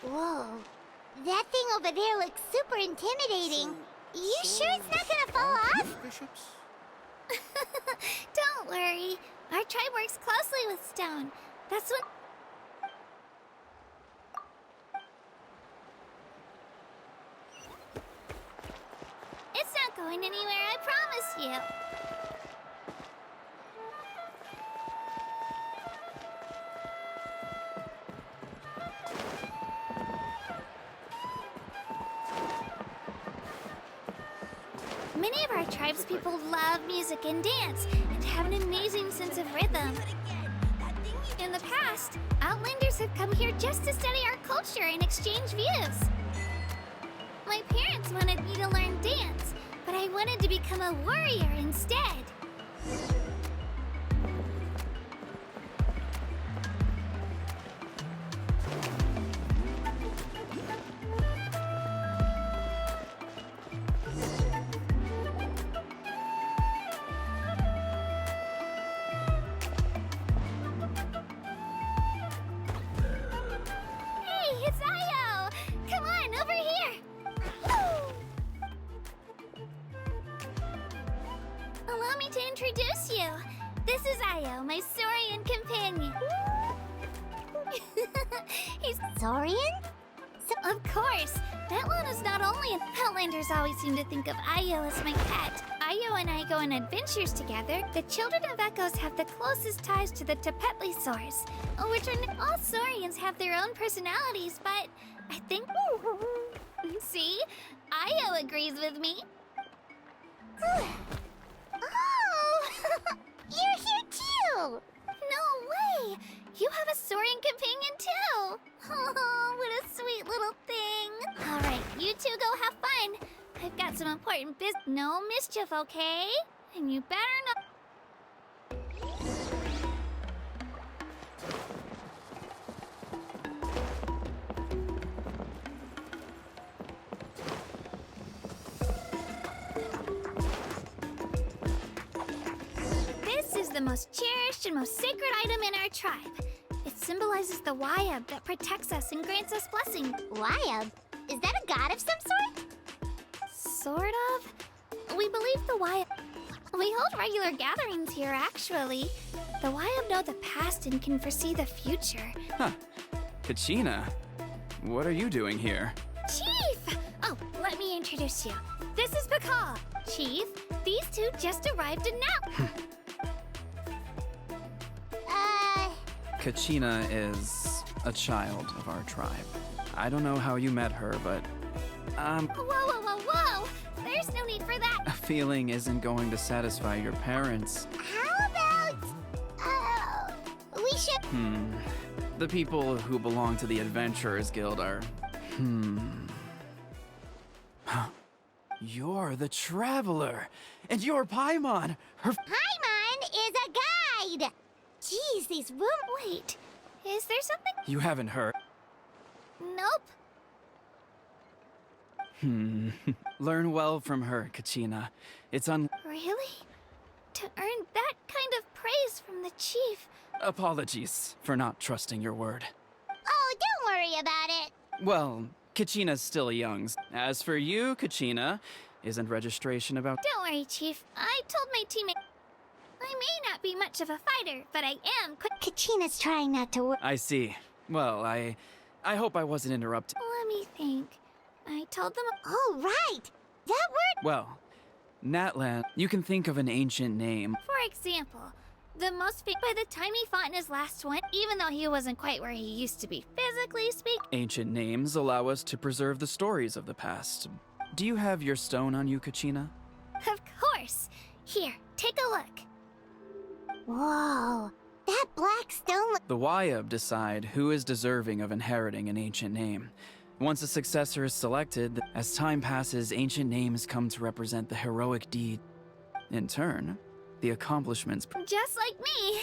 Whoa. That thing over there looks super intimidating. You sure it's not gonna fall off? Bishops? Don't worry. Our tribe works closely with stone. That's what... It's not going anywhere, I promise you. Many of our tribespeople love music and dance, and have an amazing sense of rhythm. In the past, Outlanders have come here just to study our culture and exchange views. My parents wanted me to learn dance, but I wanted to become a warrior instead. Allow me to introduce you. This is Io, my Saurian companion. He's Saurian? Of course. Natlan is not only an Outlanders always seem to think of Io as my pet. Io and I go on adventures together. The children of Echoes have the closest ties to the Tepetli Soars, which are all Saurians have their own personalities, but I think... See? Io agrees with me. Oh! You're here too! No way! You have a Saurian companion too! Oh, what a sweet little thing! Alright, you two go have fun. I've got some important business. No mischief, okay? And you better not... This is the most cherished and most sacred item in our tribe. It symbolizes the Wayab that protects us and grants us blessing. Wayab? Is that a god of some sort? Sort of. We believe the Wayab... We hold regular gatherings here, actually. The Wayab know the past and can foresee the future. Huh. Kachina, what are you doing here? Chief! Oh, let me introduce you. This is Pakal. Chief, these two just arrived in now. Kachina is a child of our tribe. I don't know how you met her, but... Whoa, whoa, whoa, whoa! There's no need for that! A feeling isn't going to satisfy your parents. How about... we should... The people who belong to the Adventurers Guild are... Huh. You're the Traveler! And you're Paimon! Paimon is a guide! Jeez, these rooms... Wait, is there something? You haven't heard. Nope. Learn well from her, Kachina. It's Really? To earn that kind of praise from the chief? Apologies for not trusting your word. Oh, don't worry about it. Well, Kachina's still young. As for you, Kachina, isn't registration about... Don't worry, Chief. I told my teammate... I may not be much of a fighter, but I am quick. Kachina's trying not to work. I see. Well, I hope I wasn't interrupting. Let me think. I told them... Oh, right! That word... Well, Natlan, you can think of an ancient name. For example, By the time he fought in his last one, even though he wasn't quite where he used to be physically speaking. Ancient names allow us to preserve the stories of the past. Do you have your stone on you, Kachina? Of course. Here, take a look. Whoa, that black stone. The Wayab decide who is deserving of inheriting an ancient name. Once a successor is selected, as time passes, ancient names come to represent the heroic deed. In turn, the accomplishments. Just like me.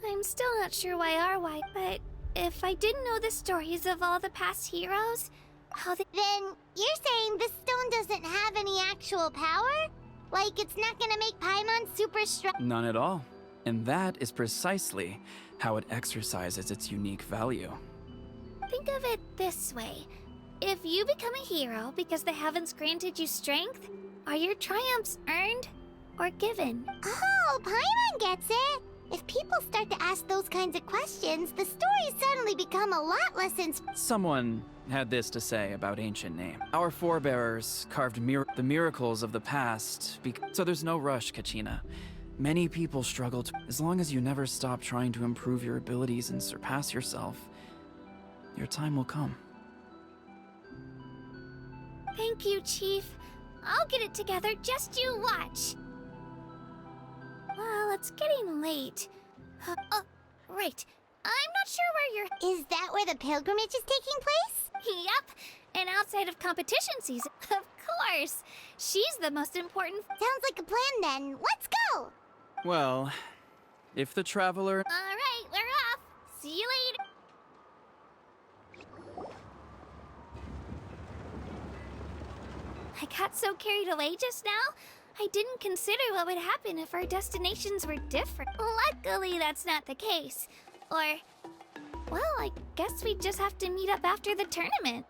I'm still not sure why or why, but if I didn't know the stories of all the past heroes, how they... Then you're saying this stone doesn't have any actual power? Like it's not gonna make Paimon super strong? None at all. And that is precisely how it exercises its unique value. Think of it this way. If you become a hero because the heavens granted you strength, are your triumphs earned or given? Oh, Paimon gets it! If people start to ask those kinds of questions, the stories suddenly become a lot less Someone had this to say about ancient name. Our forebears carved the miracles of the past, so there's no rush, Kachina. Many people struggle to... As long as you never stop trying to improve your abilities and surpass yourself, your time will come. Thank you, Chief. I'll get it together, just you watch. Well, it's getting late. Oh, right. I'm not sure where you're... Is that where the pilgrimage is taking place? Yep. And outside of competition season, of course. She's the most important... Sounds like a plan then. Let's go! Well, if the traveler... Alright, we're off. See you later. I got so carried away just now, I didn't consider what would happen if our destinations were different. Luckily, that's not the case. Or, well, I guess we just have to meet up after the tournament.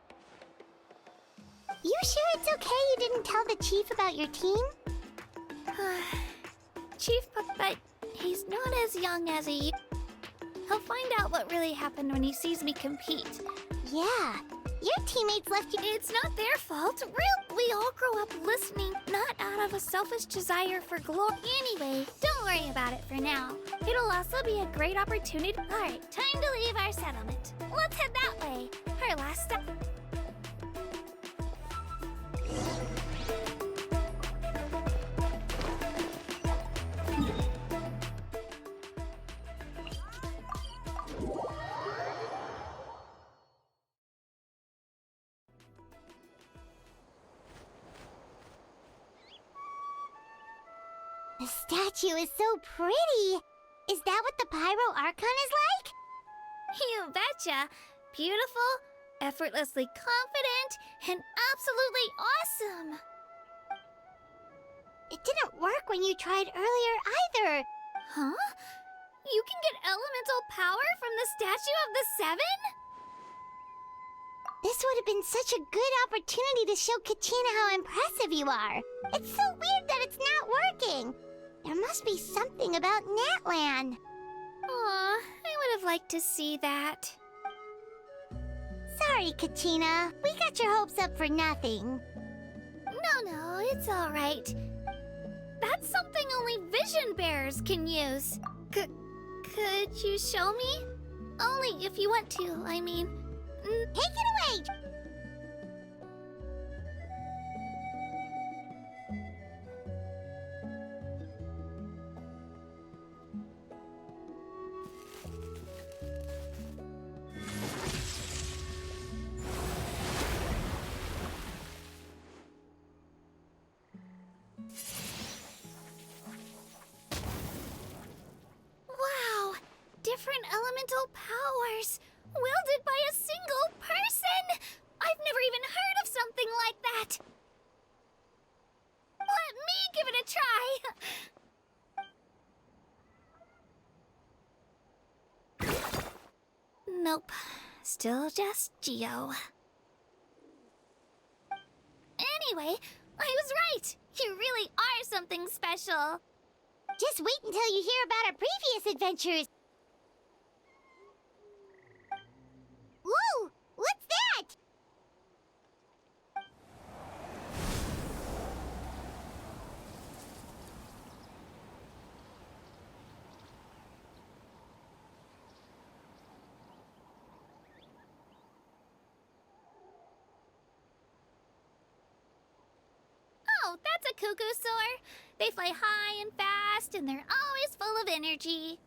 You sure it's okay you didn't tell the chief about your team? Chief, but he's not as young as he... He'll find out what really happened when he sees me compete. Yeah, your teammates left you... It's not their fault. We all grow up listening, not out of a selfish desire for glory. Anyway, don't worry about it for now. It'll also be a great opportunity. Alright, time to leave our settlement. Let's head that way. Our last stop. The statue is so pretty! Is that what the Pyro Archon is like? You betcha. Beautiful, effortlessly confident, and absolutely awesome. It didn't work when you tried earlier either. Huh? You can get elemental power from the Statue of the Seven? This would have been such a good opportunity to show Kachina how impressive you are. It's so weird that it's not working. There must be something about Natlan. Aw, I would have liked to see that. Sorry, Kachina. We got your hopes up for nothing. No, it's all right. That's something only vision bearers can use. Could you show me? Only if you want to, I mean. Take it away! Wow! Different elemental powers, wielded by a single person! I've never even heard of something like that! Let me give it a try! Nope. Still just Geo. Anyway, I was right! You really are something special! Just wait until you hear about our previous adventures. Whoa! What's that? cuckoo soar. They fly high and fast, and they're always full of energy.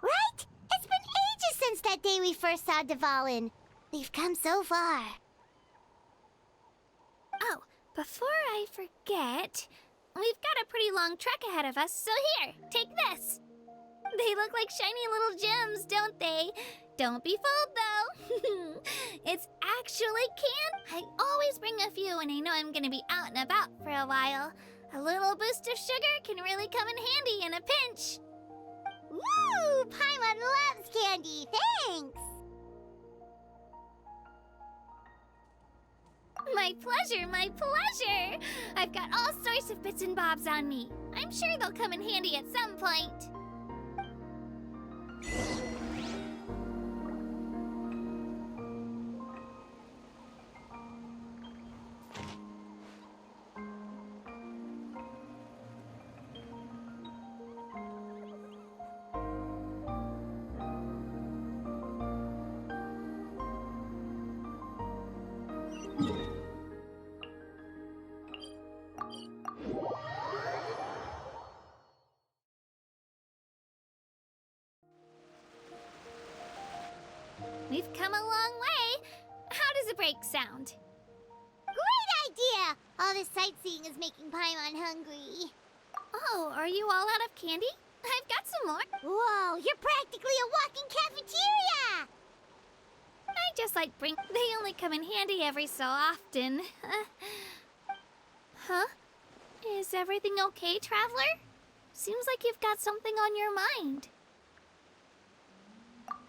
Right? It's been ages since that day we first saw Dvalin. We've come so far. Oh, before I forget, we've got a pretty long trek ahead of us, so here, take this. They look like shiny little gems, don't they? Don't be fooled, though. It's actually I always bring a few when I know I'm gonna be out and about for a while. A little boost of sugar can really come in handy in a pinch. Woo! Paimon loves candy, thanks! My pleasure, my pleasure! I've got all sorts of bits and bobs on me. I'm sure they'll come in handy at some point. We've come a long way. How does a break sound? Great idea! All this sightseeing is making Paimon hungry. Oh, are you all out of candy? I've got some more. Whoa, you're practically a walking cafeteria! I just like they only come in handy every so often. Huh? Is everything okay, Traveler? Seems like you've got something on your mind.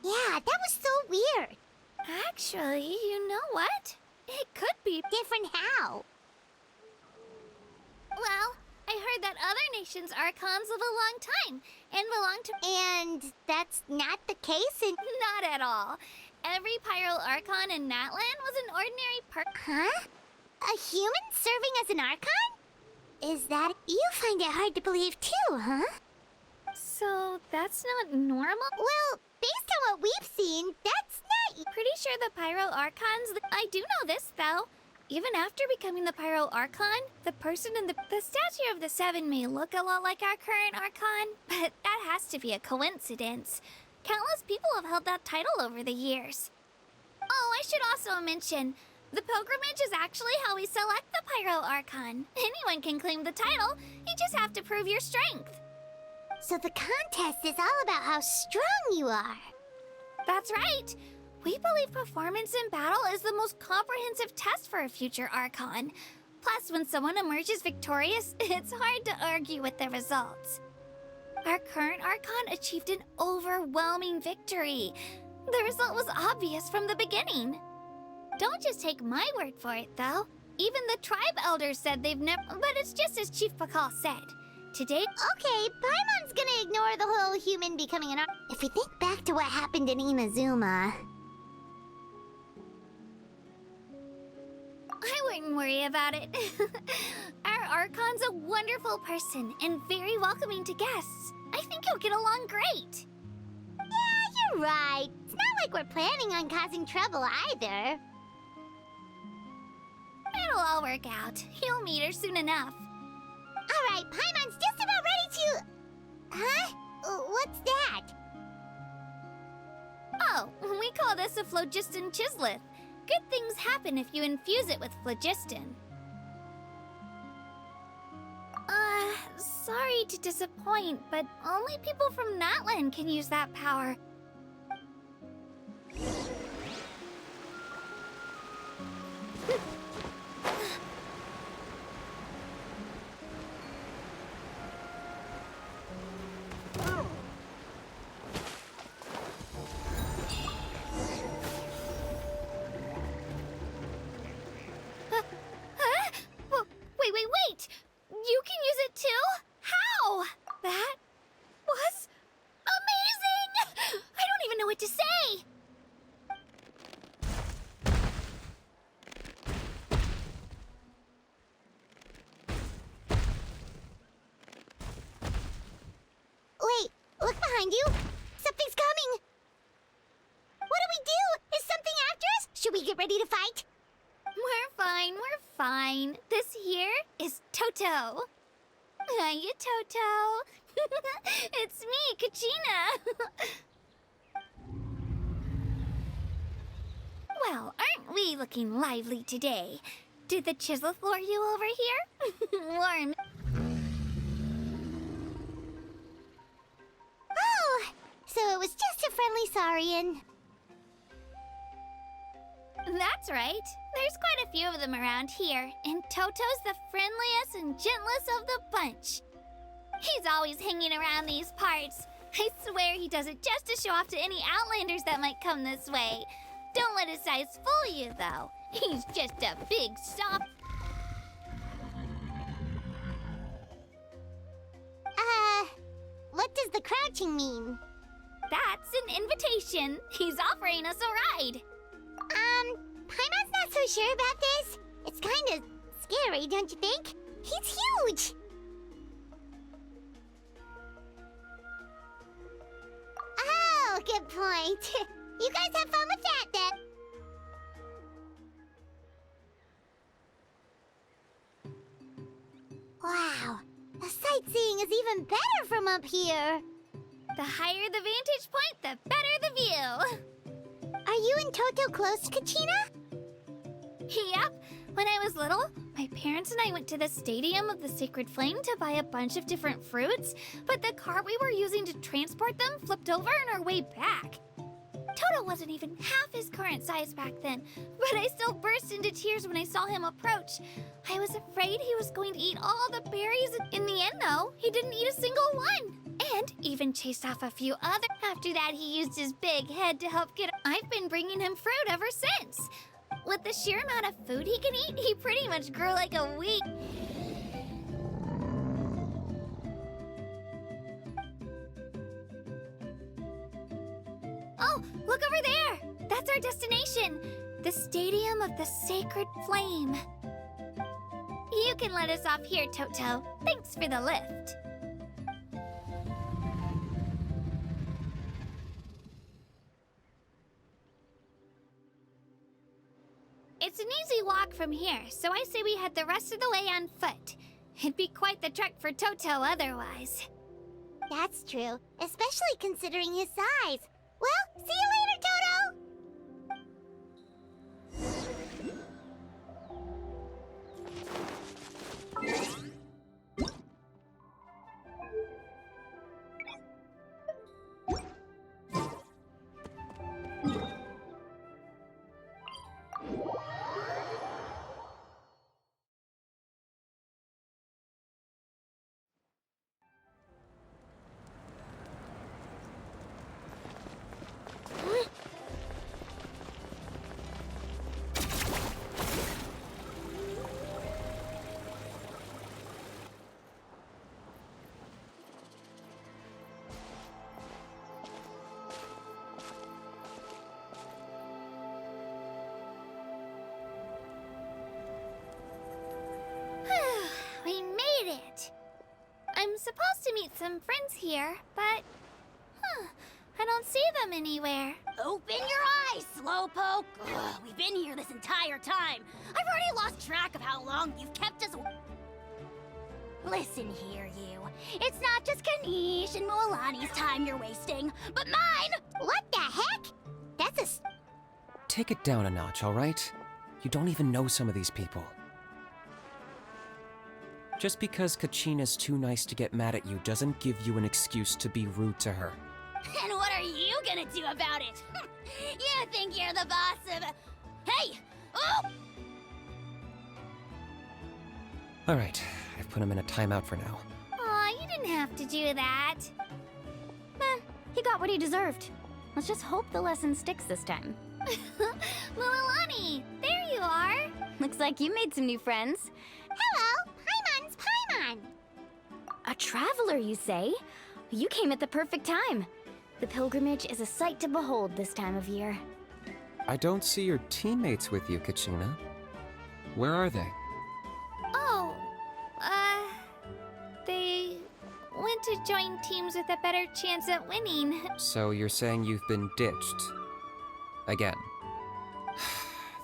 Yeah, that was so weird. Actually, you know what? It could be Different how? Well, I heard that other nations' Archons live a long time and belong to... And that's not the case in... Not at all. Every Pyro Archon in Natlan was an ordinary Huh? A human serving as an Archon? Is that... You find it hard to believe too, huh? So, that's not normal? Well, based on what we've seen, that's not... Pretty sure the Pyro Archons... I do know this, though. Even after becoming the Pyro Archon, the person in the statue of the Seven may look a lot like our current Archon, but that has to be a coincidence. Countless people have held that title over the years. Oh, I should also mention, the pilgrimage is actually how we select the Pyro Archon. Anyone can claim the title, you just have to prove your strength. So the contest is all about how strong you are. That's right. We believe performance in battle is the most comprehensive test for a future Archon. Plus, when someone emerges victorious, it's hard to argue with the results. Our current Archon achieved an overwhelming victory. The result was obvious from the beginning. Don't just take my word for it, though. Even the tribe elders said they've never... But it's just as Chief Pakal said. Today... Okay, Paimon's gonna ignore the whole human becoming an If we think back to what happened in Inazuma... I wouldn't worry about it. Our Archon's a wonderful person and very welcoming to guests. I think you'll get along great. Yeah, you're right. It's not like we're planning on causing trouble either. It'll all work out. You'll meet her soon enough. Alright, Paimon's just about ready to... Huh? What's that? Oh, we call this a phlogiston chisleth. Good things happen if you infuse it with phlogiston. Sorry to disappoint, but only people from Natlan can use that power. Wait! You can use it too? How? That was amazing! I don't even know what to say! Wait, look behind you! Something's coming! What do we do? Is something active? fine. This here is Toto. Hiya, Toto. It's me, Kachina. Well, aren't we looking lively today? Did the chisel floor you over here? Warm. Oh, so it was just a friendly Saurian. That's right. There's quite a few of them around here, and Toto's the friendliest and gentlest of the bunch. He's always hanging around these parts. I swear he does it just to show off to any Outlanders that might come this way. Don't let his size fool you, though. He's just a big soft... What does the crouching mean? That's an invitation. He's offering us a ride. Paimon's not so sure about this. It's kinda scary, don't you think? He's huge! Oh, good point. You guys have fun with that, then. Wow, the sightseeing is even better from up here. The higher the vantage point, the better the view. Are you and Toto close, Kachina? Yep. When I was little, my parents and I went to the Stadium of the Sacred Flame to buy a bunch of different fruits, but the cart we were using to transport them flipped over on our way back. Toto wasn't even half his current size back then, but I still burst into tears when I saw him approach. I was afraid he was going to eat all the berries. In the end, though, he didn't eat a single one. And even chased off a few other. After that, he used his big head to help get... I've been bringing him fruit ever since. With the sheer amount of food he can eat, he pretty much grew like a weed. Oh, look over there! That's our destination! The Stadium of the Sacred Flame. You can let us off here, Toto. Thanks for the lift. It's an easy walk from here, so I say we head the rest of the way on foot. It'd be quite the trek for Toto otherwise. That's true, especially considering his size. Well, see you later, Toto! We made it! I'm supposed to meet some friends here, but... I don't see them anywhere. Open your eyes, Slowpoke! Ugh, we've been here this entire time. I've already lost track of how long you've kept us... Listen here, you. It's not just Kanish and Moalani's time you're wasting, but mine! What the heck? That's a... Take it down a notch, all right? You don't even know some of these people. Just because Kachina's too nice to get mad at you doesn't give you an excuse to be rude to her. And what are you gonna do about it? You think you're the boss of... Hey! Oh! All right, I've put him in a timeout for now. Aw, you didn't have to do that. He got what he deserved. Let's just hope the lesson sticks this time. Moalani, there you are. Looks like you made some new friends. Hello, Paimon's Paimon! A traveler, you say? You came at the perfect time. The pilgrimage is a sight to behold this time of year. I don't see your teammates with you, Kachina. Where are they? Oh, they went to join teams with a better chance at winning. So you're saying you've been ditched? Again.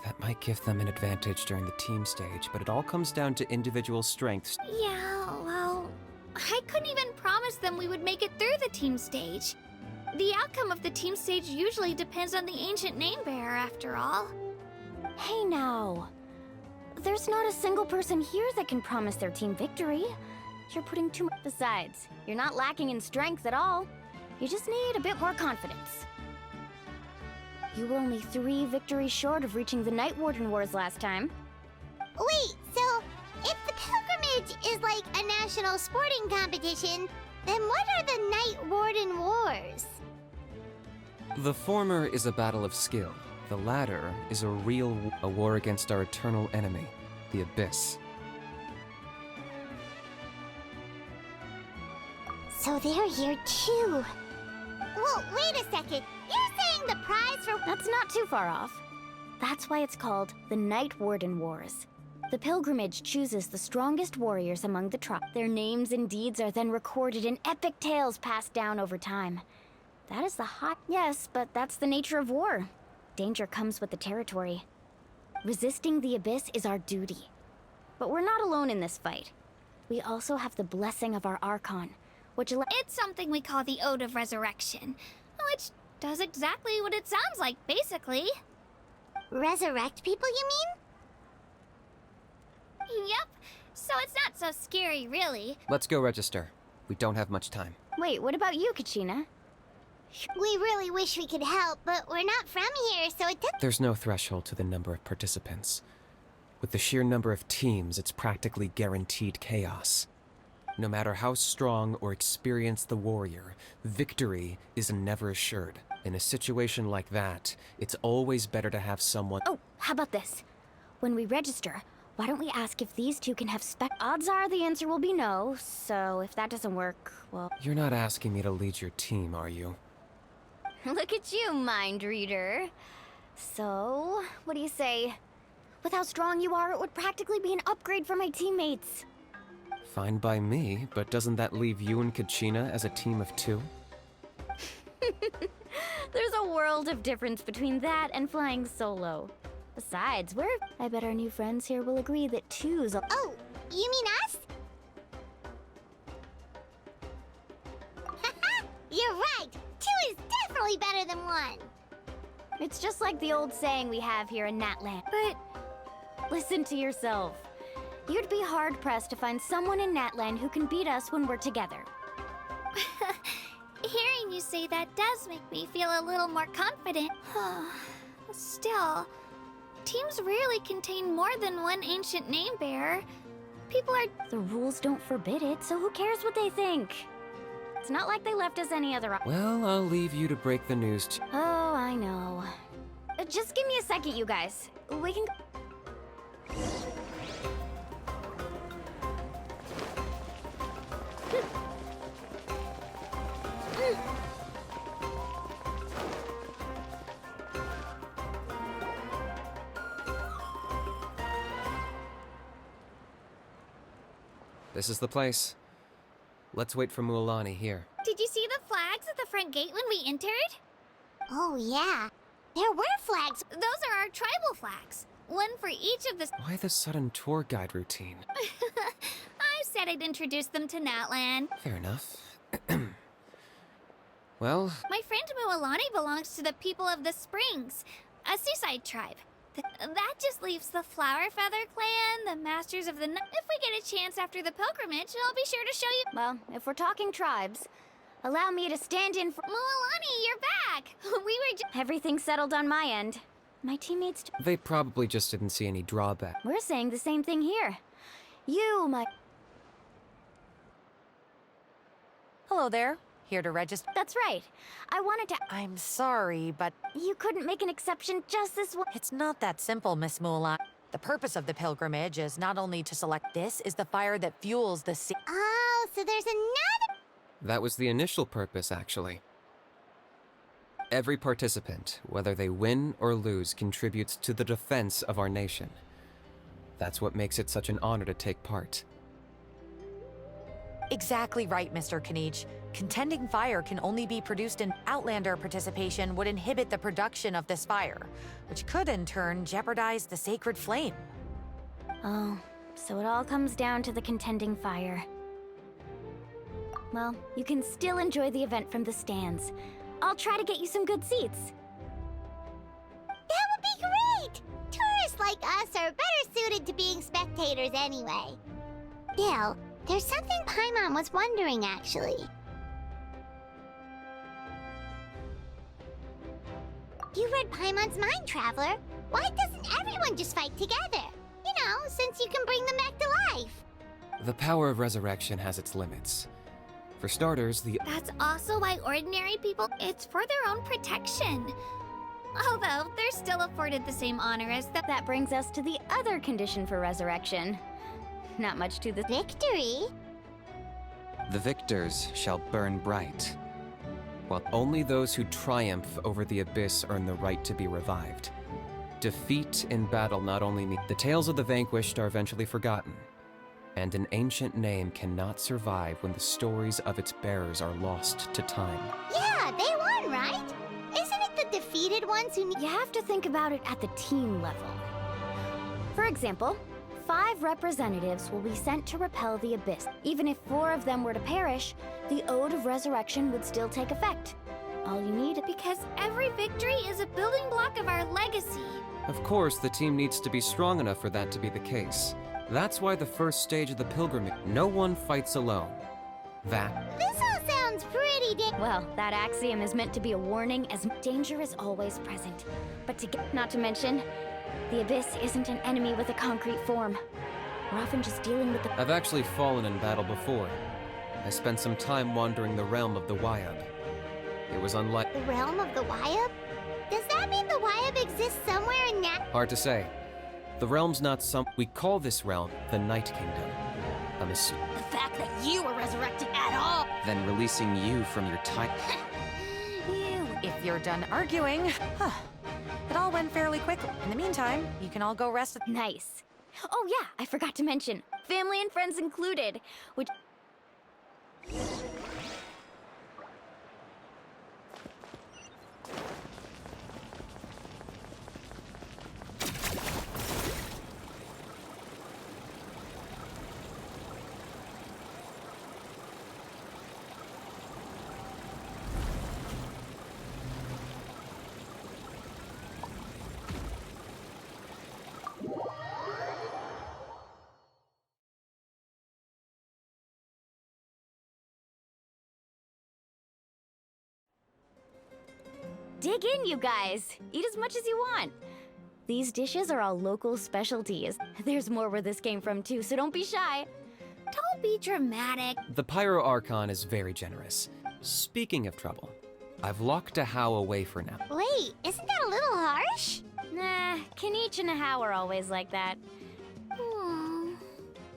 That might give them an advantage during the team stage, but it all comes down to individual strengths. Yeah, well, I couldn't even promise them we would make it through the team stage. The outcome of the team stage usually depends on the ancient name bearer, after all. Hey now. There's not a single person here that can promise their team victory. You're putting too much. Besides, you're not lacking in strength at all. You just need a bit more confidence. You were only 3 victories short of reaching the Night Warden Wars last time. Wait, so if the pilgrimage is like a national sporting competition, then what are the Night Warden Wars? The former is a battle of skill. The latter is a real a war against our eternal enemy, the Abyss. So they're here too. Well, wait a second. You're saying the prize for... That's not too far off. That's why it's called the Night Warden Wars. The pilgrimage chooses the strongest warriors among the tribe. Their names and deeds are then recorded in epic tales passed down over time. That is the hot... Yes, but that's the nature of war. Danger comes with the territory. Resisting the Abyss is our duty. But we're not alone in this fight. We also have the blessing of our Archon, which It's something we call the Ode of Resurrection, which does exactly what it sounds like, basically. Resurrect people, you mean? Yep, so it's not so scary, really. Let's go register. We don't have much time. Wait, what about you, Kachina? We really wish we could help, but we're not from here, so it doesn't... There's no threshold to the number of participants. With the sheer number of teams, it's practically guaranteed chaos. No matter how strong or experienced the warrior, victory is never assured. In a situation like that, it's always better to have someone... Oh, how about this? When we register, why don't we ask if these two can have Odds are the answer will be no, so if that doesn't work, well... You're not asking me to lead your team, are you? Look at you, mind reader. So, what do you say? With how strong you are, it would practically be an upgrade for my teammates. Fine by me, but doesn't that leave you and Kachina as a team of 2? There's a world of difference between that and flying solo. Besides, I bet our new friends here will agree that 2's... Oh, you mean us? You're right. 2 is definitely better than 1. It's just like the old saying we have here in Natlan. But listen to yourself. You'd be hard-pressed to find someone in Natlan who can beat us when we're together. Hearing you say that does make me feel a little more confident. Still, teams rarely contain more than one ancient name bearer. People are... The rules don't forbid it, so who cares what they think? It's not like they left us any other... Well, I'll leave you to break the news to... Oh, I know. Just give me a second, you guys. We can... This is the place. Let's wait for Mualani here. Did you see the flags at the front gate when we entered? Oh, yeah. There were flags. Those are our tribal flags. One for each of the... Why the sudden tour guide routine? I said I'd introduce them to Natlan. Fair enough. Well... My friend Mualani belongs to the people of the Springs, a seaside tribe. That just leaves the Flower Feather Clan, the Masters of the Night. If we get a chance after the pilgrimage, I'll be sure to show you... Well, if we're talking tribes, allow me to stand in for... Mualani, you're back! We were just... Everything's settled on my end. My teammates... They probably just didn't see any drawback. We're saying the same thing here. You, my... Hello there. Here to register. That's right. I wanted to... I'm sorry, but You couldn't make an exception just this one... it's not that simple, Miss Mulan. The purpose of the pilgrimage is not only to select this is the fire that fuels the sea. Oh, so there's another... That was the initial purpose, actually. Every participant, whether they win or lose, contributes to the defense of our nation. That's what makes it such an honor to take part. Exactly right, Mr. Kanich. Contending fire can only be produced in Outlander participation would inhibit the production of this fire, which could in turn jeopardize the sacred flame. Oh, so it all comes down to the contending fire. Well, you can still enjoy the event from the stands. I'll try to get you some good seats. That would be great! Tourists like us are better suited to being spectators anyway. Still, there's something Paimon was wondering, actually. You read Paimon's Mind Traveler. Why doesn't everyone just fight together? You know, since you can bring them back to life. The power of resurrection has its limits. For starters, That's also why ordinary people, it's for their own protection. Although, they're still afforded the same honor as the... That brings us to the other condition for resurrection. Not much to the... Victory? the victors shall burn bright, while only those who triumph over the abyss earn the right to be revived. Defeat in battle not only means the tales of the vanquished are eventually forgotten, and an ancient name cannot survive when the stories of its bearers are lost to time. Yeah, they won, right? Isn't it the defeated ones who need... You have to think about it at the team level. For example, 5 representatives will be sent to repel the abyss. Even if 4 of them were to perish, the Ode of Resurrection would still take effect. All you need... Because every victory is a building block of our legacy. Of course, the team needs to be strong enough for that to be the case. That's why the first stage of the pilgrimage, no one fights alone. That... This all sounds pretty Well, that axiom is meant to be a warning, as danger is always present. But not to mention, the abyss isn't an enemy with a concrete form. We're often just dealing with the... I've actually fallen in battle before. I spent some time wandering the realm of the Wyab. It was unlike... The realm of the Wyab? Does that mean the Wyab exists somewhere in Hard to say. The realm's not some... We call this realm the Night Kingdom. I'm assuming... The fact that you were resurrected at all. Then releasing you from your time... If you're done arguing, it all went fairly quickly. In the meantime, you can all go rest. Nice. Oh yeah, I forgot to mention, family and friends included, which... Dig in, you guys! Eat as much as you want! These dishes are all local specialties. There's more where this came from too, so don't be shy. Don't be dramatic. The Pyro Archon is very generous. Speaking of trouble, I've locked a How away for now. Wait, isn't that a little harsh? Nah, Kanich and Ahau are always like that.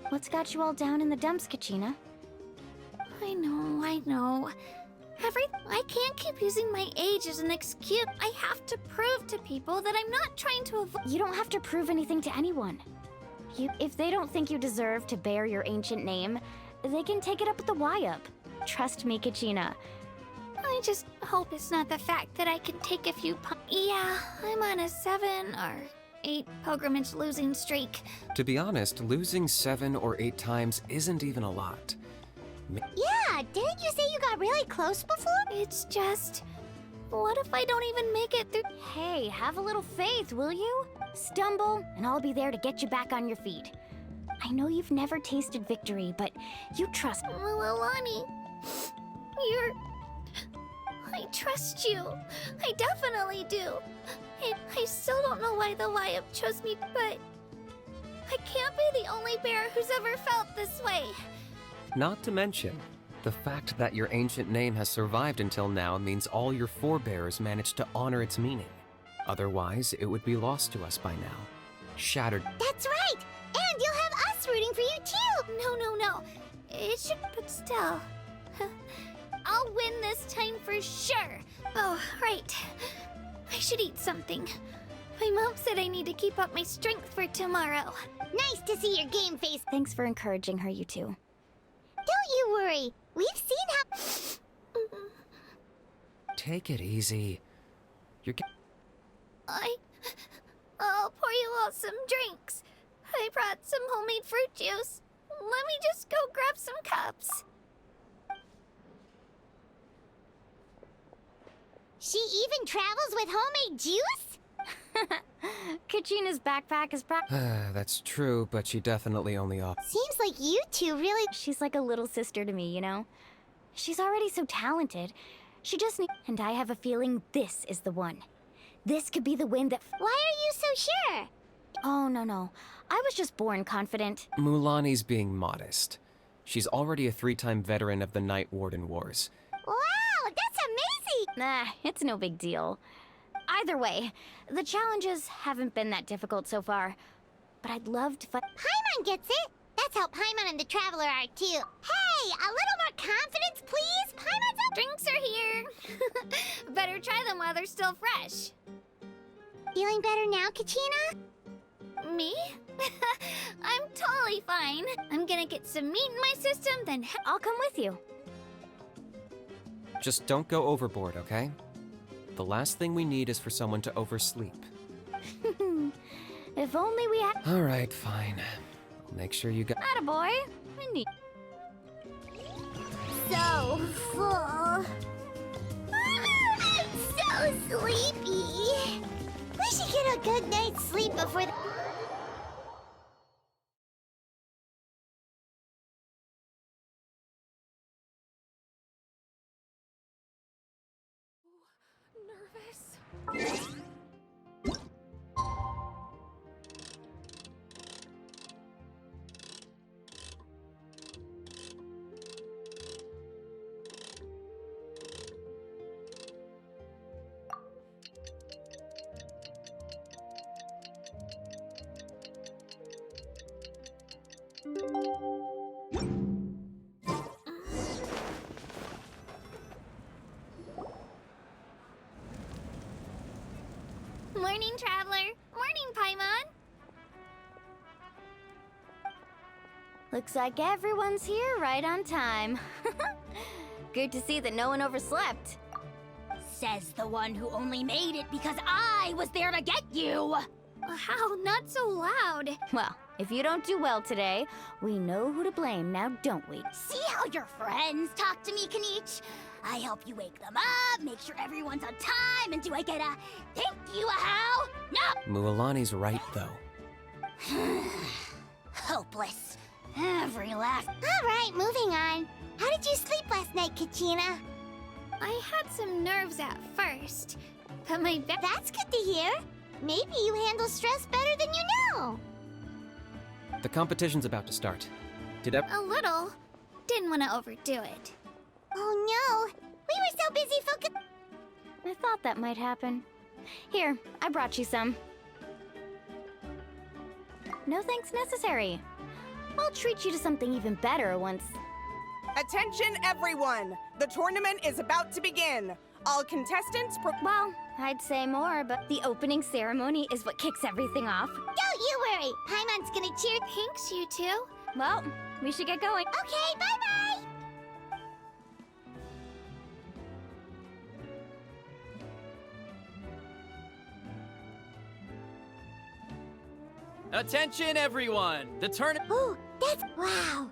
What's got you all down in the dumps, Kachina? I know. I can't keep using my age as an excuse. I have to prove to people that I'm not trying to avoid... You don't have to prove anything to anyone. If they don't think you deserve to bear your ancient name, they can take it up with the Wyab. Trust me, Kachina. I just hope it's not the fact that I can take a few Yeah, I'm on a 7 or 8 pilgrimage losing streak. To be honest, losing 7 or 8 times isn't even a lot. Yeah, didn't you say you got really close before? It's just... What if I don't even make it through... Hey, have a little faith, will you? Stumble, and I'll be there to get you back on your feet. I know you've never tasted victory, but you trust... Alani, you're... I trust you. I definitely do. I still don't know why the Wyab chose me, but... I can't be the only bear who's ever felt this way. Not to mention, the fact that your ancient name has survived until now means all your forebears managed to honor its meaning. Otherwise, it would be lost to us by now. Shattered. That's right! And you'll have us rooting for you too! No. It should, but still. I'll win this time for sure. Oh, right. I should eat something. My mom said I need to keep up my strength for tomorrow. Nice to see your game face. Thanks for encouraging her, you two. Don't you you worry. We've seen how... Take it easy. You're I'll pour you all some drinks. I brought some homemade fruit juice. Let me just go grab some cups. She even travels with homemade juice? Kachina's backpack is That's true, but she definitely only Seems like you two really... She's like a little sister to me, you know? She's already so talented. She just needs... And I have a feeling this is the one. This could be the win that... Why are you so sure? Oh, no. I was just born confident. Mulani's being modest. She's already a 3-time veteran of the Night Warden Wars. Wow, that's amazing! Nah, it's no big deal. Either way, the challenges haven't been that difficult so far. But I'd love to fight... Paimon gets it! That's how Paimon and the Traveler are too. Hey, a little more confidence, please! Paimon's up... Drinks are here. Better try them while they're still fresh. Feeling better now, Kachina? Me? I'm totally fine. I'm gonna get some meat in my system, then I'll come with you. Just don't go overboard, okay? The last thing we need is for someone to oversleep. If only we had... Alright, fine. I'll make sure you got... Attaboy. I need... So full. I'm so sleepy. We should get a good night's sleep before the... Nervous. Morning, Traveler. Morning, Paimon. Looks like everyone's here right on time. Good to see that no one overslept. Says the one who only made it because I was there to get you! How? Not so loud. Well, if you don't do well today, we know who to blame now, don't we? See how your friends talk to me, Kanich? I help you wake them up, make sure everyone's on time, and do I get a thank you, a how? No! Mualani's right, though. Hopeless. Every last... Alright, moving on. How did you sleep last night, Kachina? I had some nerves at first, but my That's good to hear. Maybe you handle stress better than you know. The competition's about to start. a little. Didn't want to overdo it. Oh no, we were so busy focused. I thought that might happen. Here, I brought you some. No thanks necessary. I'll treat you to something even better once... Attention everyone! The tournament is about to begin. All contestants Well, I'd say more, but the opening ceremony is what kicks everything off. Don't you worry, Paimon's gonna cheer. Thanks, you two. Well, we should get going. Okay, bye-bye. Attention, everyone! The tournament. Ooh, that's... wow.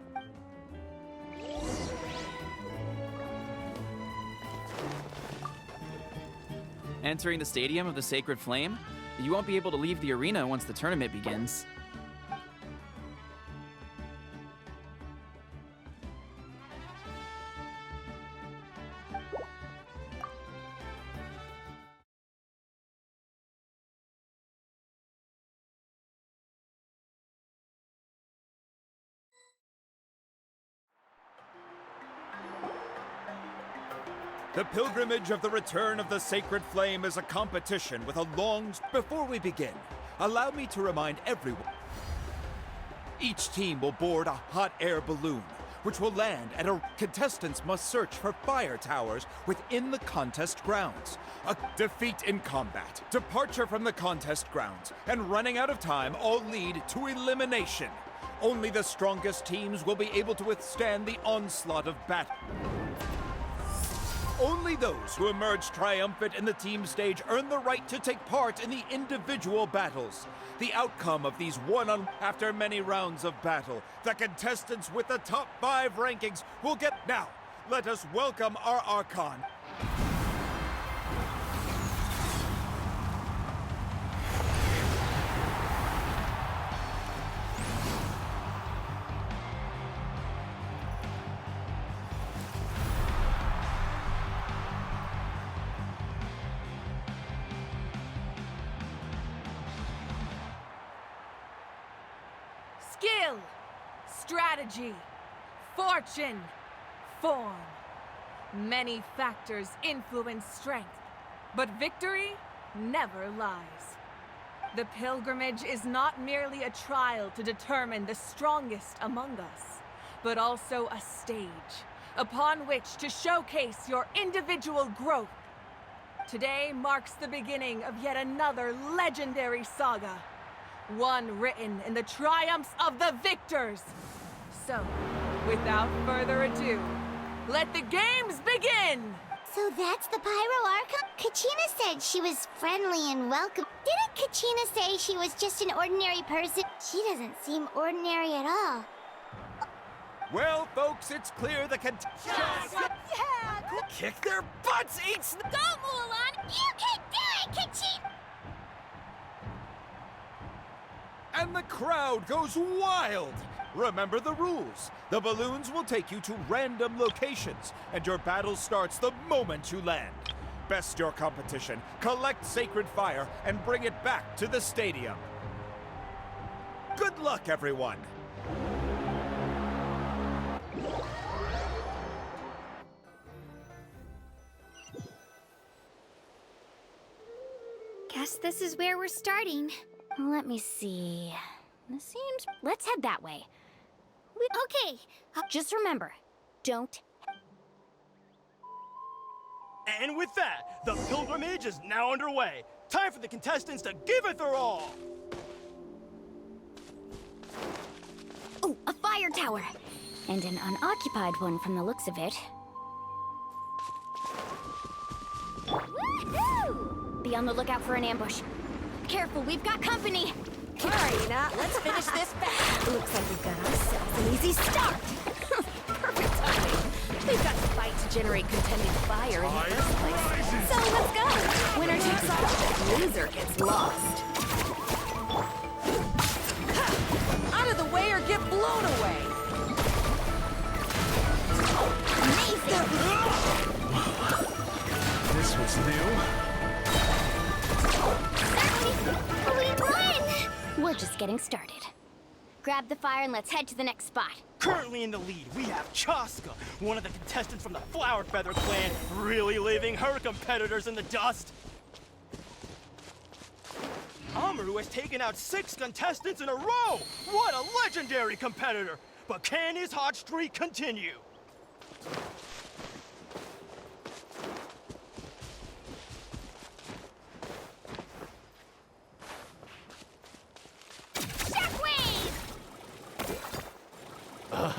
Entering the stadium of the Sacred Flame, you won't be able to leave the arena once the tournament begins. The pilgrimage of the return of the Sacred Flame is a competition with a long... Before we begin, allow me to remind everyone. Each team will board a hot air balloon, which will land at a... Contestants must search for fire towers within the contest grounds. A defeat in combat, departure from the contest grounds, and running out of time all lead to elimination. Only the strongest teams will be able to withstand the onslaught of battle. Only those who emerge triumphant in the team stage earn the right to take part in the individual battles. The outcome of these after many rounds of battle, the contestants with the top 5 rankings will get... Now, let us welcome our Archon. Skill, strategy, fortune, form. Many factors influence strength, but victory never lies. The pilgrimage is not merely a trial to determine the strongest among us, but also a stage upon which to showcase your individual growth. Today marks the beginning of yet another legendary saga. One written in the triumphs of the victors. So, without further ado, let the games begin! So that's the Pyro Archon? Kachina said she was friendly and welcome. Didn't Kachina say she was just an ordinary person? She doesn't seem ordinary at all. Well, folks, it's clear the Kick their butts, eats! Go, Mulan! You can do it, Kachina! And the crowd goes wild! Remember the rules. The balloons will take you to random locations, and your battle starts the moment you land. Best your competition, collect sacred fire, and bring it back to the stadium. Good luck, everyone! Guess this is where we're starting. Let me see. This seems... Let's head that way. Okay. Just remember, don't... And with that, the pilgrimage is now underway. Time for the contestants to give it their all. Oh, a fire tower! And an unoccupied one from the looks of it. Woohoo! Be on the lookout for an ambush. Careful, we've got company! Alright, now let's finish this fast. Looks like we've got ourselves an easy start! Perfect timing. We've got to fight to generate contending fire in the first place. So let's go! Winner takes all, loser gets lost. Out of the way or get blown away! Amazing! This was new. We won! We're just getting started. Grab the fire and let's head to the next spot. Currently in the lead, we have Chaska, one of the contestants from the Flower Feather clan, really leaving her competitors in the dust. Amaru has taken out 6 contestants in a row! What a legendary competitor! But can his hot streak continue?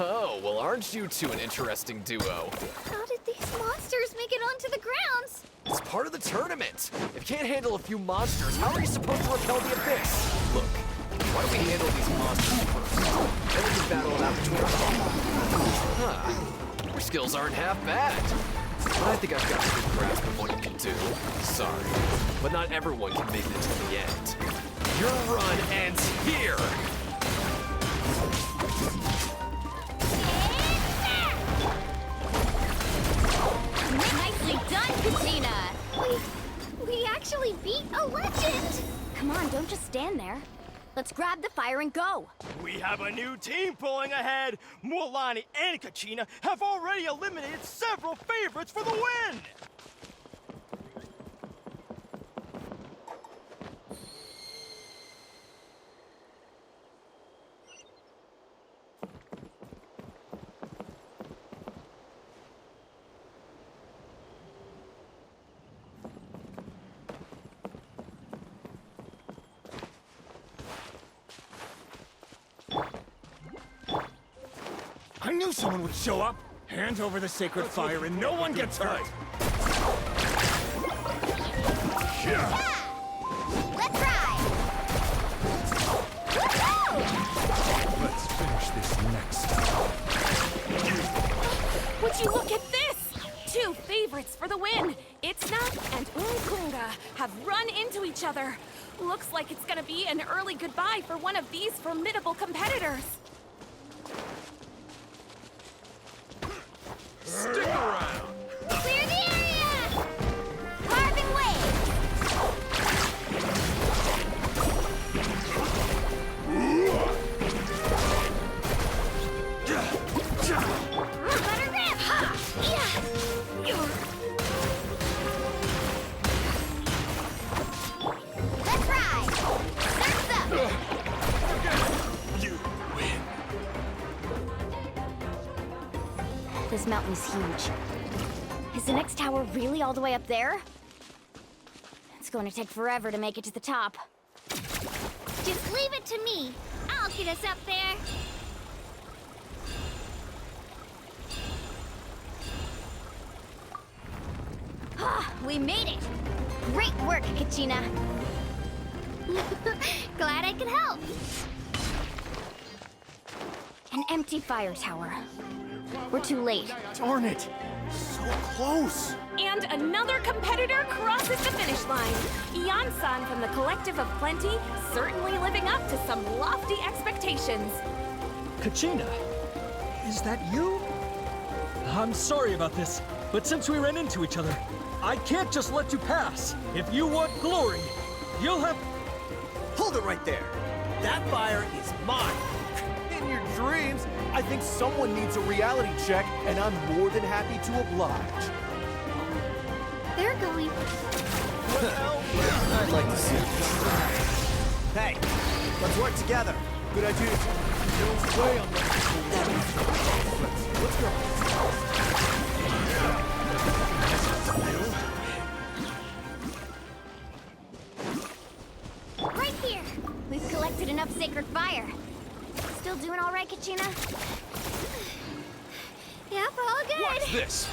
Oh, well, aren't you two an interesting duo? How did these monsters make it onto the grounds? It's part of the tournament. If you can't handle a few monsters, how are you supposed to repel the abyss? Look, why don't we handle these monsters first? Then we can battle it out between ourselves. Huh. Your skills aren't half bad. But I think I've got a good grasp of what you can do. Sorry, but not everyone can make it to the end. Your run ends here! Nicely done, Katina! We actually beat a legend! Come on, don't just stand there. Let's grab the fire and go! We have a new team pulling ahead. Mulan and Kachina have already eliminated several favorites for the win! I knew someone would show up. Hand over the sacred fire and no one gets hurt. Let's ride! Woohoo! Let's finish this next time. Would you look at this? Two favorites for the win. Itzna and Unkunga have run into each other. Looks like it's gonna be an early goodbye for one of these formidable competitors. Stick around. Clear the area! Carving waves! Butter grip! Ha! Let's ride! Surf's up! You win. This mountain is huge. Is the next tower really all the way up there? It's going to take forever to make it to the top. Just leave it to me. I'll get us up there. Ah, we made it! Great work, Kachina. Glad I could help. An empty fire tower. We're too late. Darn it. So close. And another competitor crosses the finish line. Ian-san from the Collective of Plenty, certainly living up to some lofty expectations. Kachina, is that you? I'm sorry about this, but since we ran into each other, I can't just let you pass. If you want glory, you'll have... Hold it right there. That fire is mine. In your dreams, I think someone needs a reality check, and I'm more than happy to oblige. They're going. Well, I'd like to see you try. Hey, let's work together. Good idea. No way I'm Let's go. Right here! We've collected enough sacred fire. Still doing all right, Kachina? Yep, all good. What's this?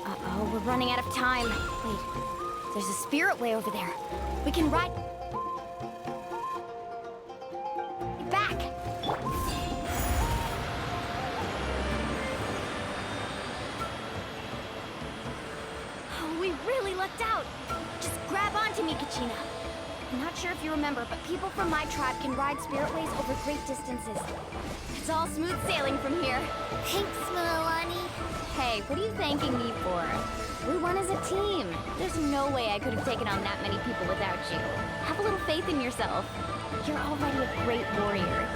Uh-oh, we're running out of time. Wait, there's a spirit way over there. We can ride... back! Oh, we really lucked out. Just grab onto me, Kachina. I'm not sure if you remember, but people from my tribe can ride spiritways over great distances. It's all smooth sailing from here. Thanks, Milani. Hey, what are you thanking me for? We won as a team. There's no way I could have taken on that many people without you. Have a little faith in yourself. You're already a great warrior.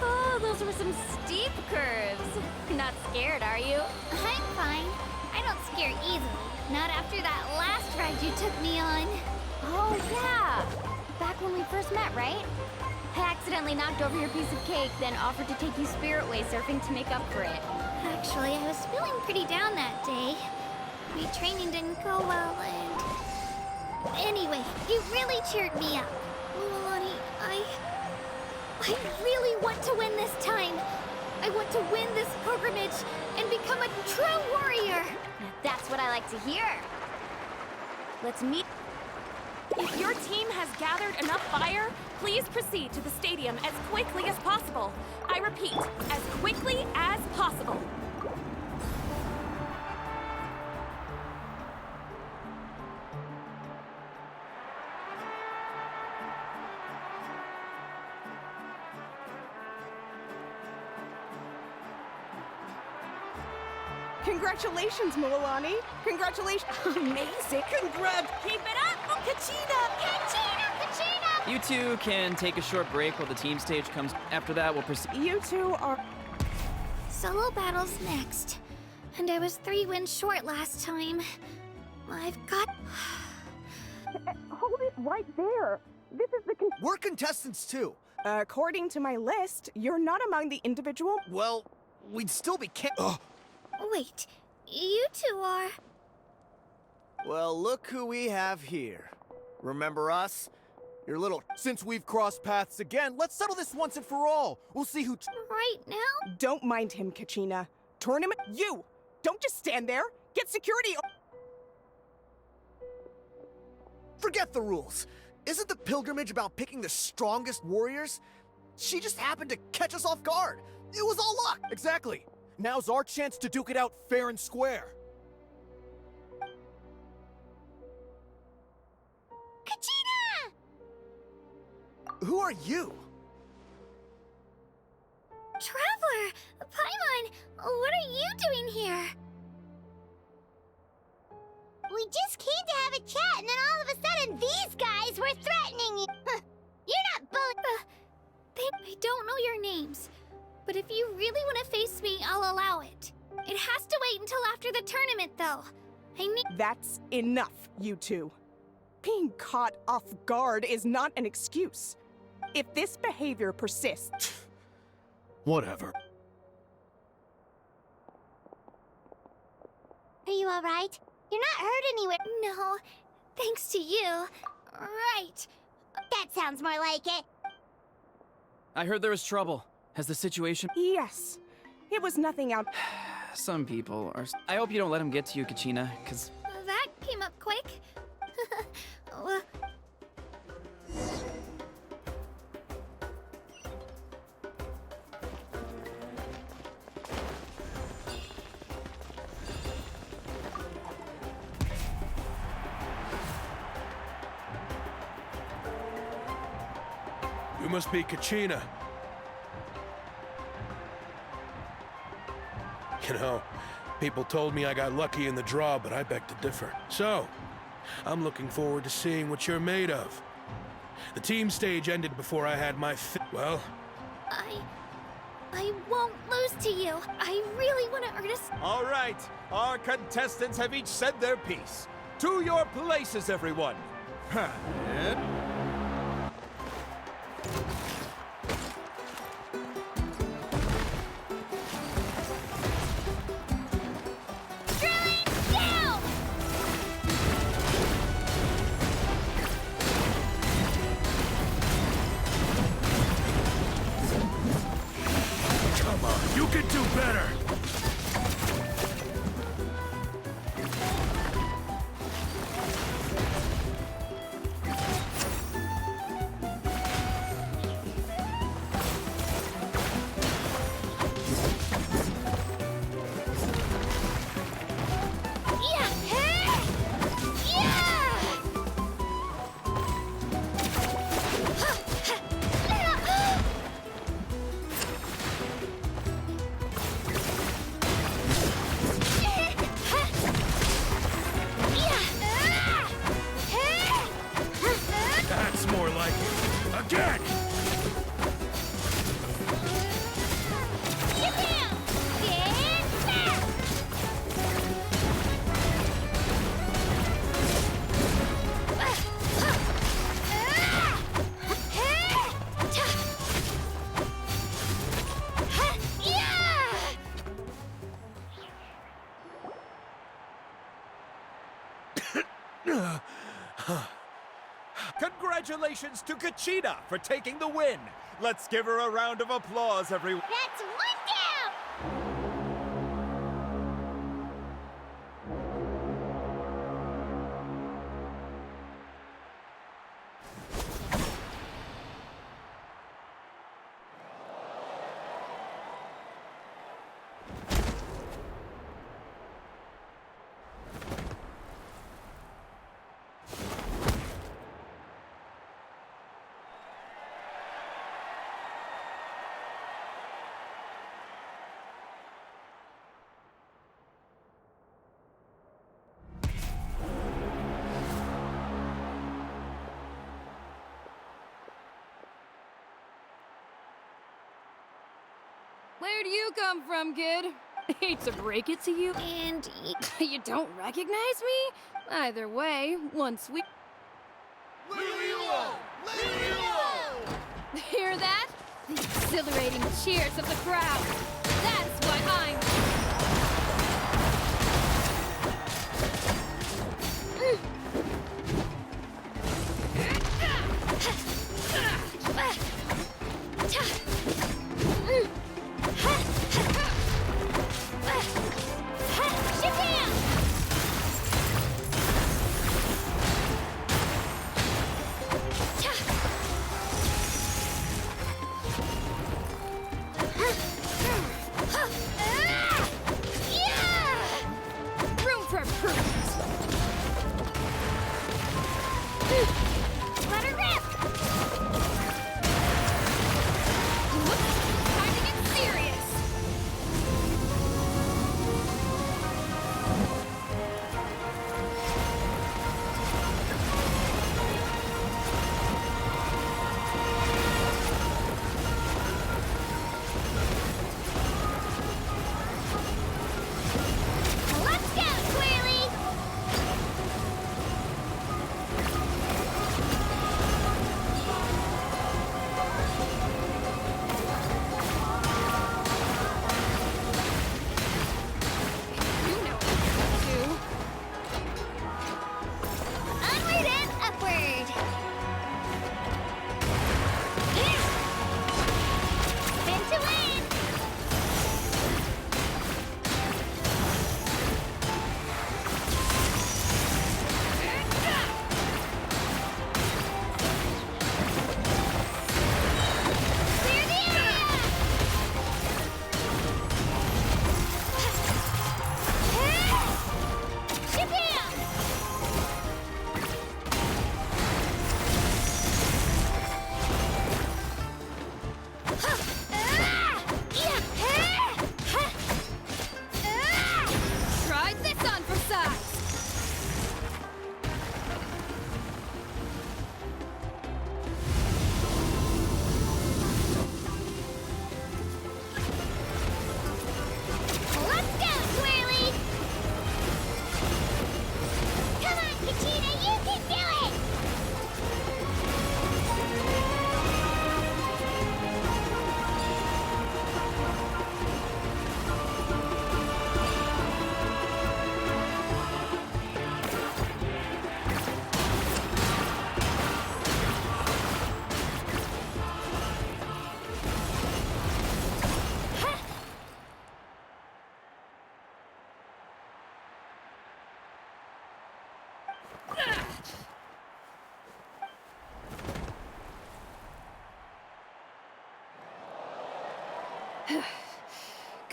Oh, those were some steep curves. You're not scared, are you? I'm fine. I don't scare easily. Not after that last ride you took me on. Oh, yeah. Back when we first met, right? I accidentally knocked over your piece of cake, then offered to take you spiritway surfing to make up for it. Actually, I was feeling pretty down that day. My training didn't go well, and... Anyway, you really cheered me up. Milani, I really want to win this time. I want to win this pilgrimage and become a true warrior. That's what I like to hear. Let's meet. If your team has gathered enough fire, please proceed to the stadium as quickly as possible. I repeat, as quickly as possible. Congratulations, Milani. Congratulations. Amazing. Congrats. Keep it up, Kachina! Kachina! You two can take a short break while the team stage comes. After that, we'll proceed. You two are... Solo battles next. And I was 3 wins short last time. I've got... Hold it right there. This is the... We're contestants too. According to my list, you're not among the individual. Well, we'd still be Wait, you two are... Well, look who we have here. Remember us? Your little... Since we've crossed paths again, let's settle this once and for all. We'll see who... Right now? Don't mind him, Kachina. Tournament... You! Don't just stand there! Get security... Forget the rules. Isn't the pilgrimage about picking the strongest warriors? She just happened to catch us off guard. It was all luck. Exactly. Now's our chance to duke it out fair and square. Kachina! Who are you? Traveler! Paimon! What are you doing here? We just came to have a chat, and then all of a sudden, these guys were threatening you. You're not bully. I don't know your names, but if you really want to face me, I'll allow it. It has to wait until after the tournament, though. I need... That's enough, you two. Being caught off guard is not an excuse. If this behavior persists... Whatever. Are you all right? You're not hurt anywhere. No, thanks to you. Right. That sounds more like it. I heard there was trouble. Has the situation... Yes. It was nothing out... Some people are... I hope you don't let him get to you, Kachina, because... That came up quick. Well, You must be Kachina. You know, people told me I got lucky in the draw, but I beg to differ. So, I'm looking forward to seeing what you're made of. The team stage ended before I had my well... I won't lose to you. I really want to earn a... All right, our contestants have each said their piece. To your places, everyone. You can do better! That's more like it. Again! Congratulations to Kachina for taking the win. Let's give her a round of applause, everyone. That's one down! Where do you come from, kid? Hate to break it to you. And... You don't recognize me? Either way, once we... Hear hear that? The exhilarating cheers of the crowd. That's what I'm... Room for improvement. Let her rip! Time to get serious. Let's go, Squirrely! You know what to do. Onward and upward! Spin to win! Clear the area! Ship him! Try this on for size. Let's go, Squirrely! Come on, Kachina, you can do it!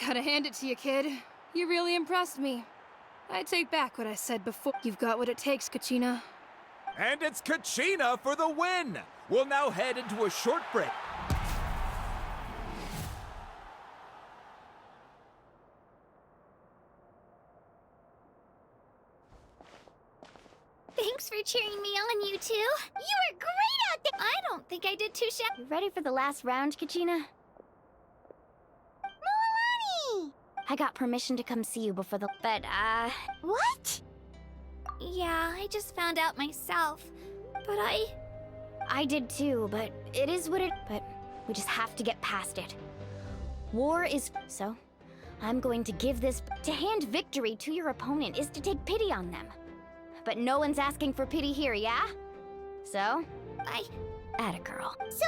Gotta hand it to you, kid. You really impressed me. I take back what I said before. You've got what it takes, Kachina. And it's Kachina for the win! We'll now head into a short break. Thanks for cheering me on, you two. You were great out there. I don't think I did too shabby. You ready for the last round, Kachina? Moalani! I got permission to come see you before the... But, What? Yeah, I just found out myself. But I did too, but it is what it... But we just have to get past it. War is... So, I'm going to give this... To hand victory to your opponent is to take pity on them. But no one's asking for pity here, yeah? So, atta girl. So,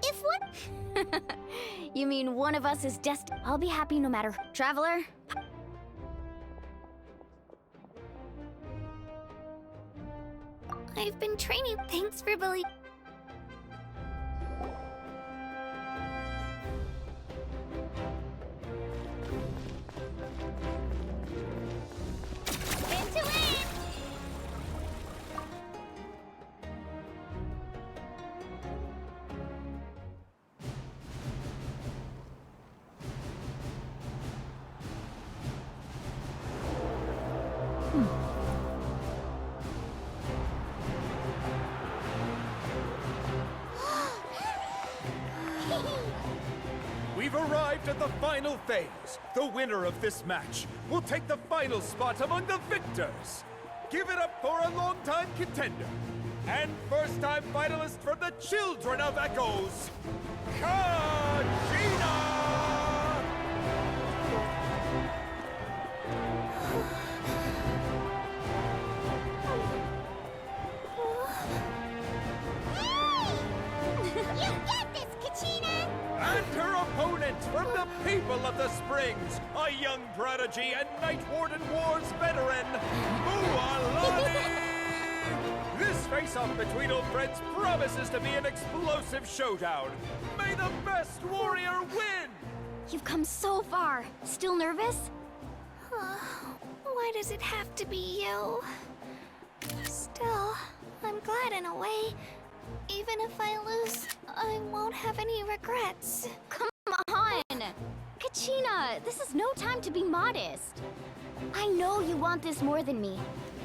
if one... You mean one of us is destined? I'll be happy no matter... Traveler? I've been training. Thanks for believing. Spin to win! We've arrived at the final phase. The winner of this match will take the final spot among the victors. Give it up for a longtime contender and first-time finalist from the Children of Echoes, And her opponent from the people of the Springs, a young prodigy and Night Warden Wars veteran, Mualani! This face-off between old friends promises to be an explosive showdown. May the best warrior win! You've come so far. Still nervous? Why does it have to be you? Still, I'm glad in a way. Even if I lose, I won't have any regrets. Come on! Kachina, this is no time to be modest. I know you want this more than me.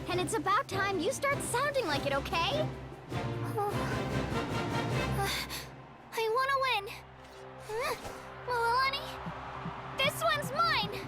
And it's about time you start sounding like it, okay? I want to win. Mualani, this one's mine.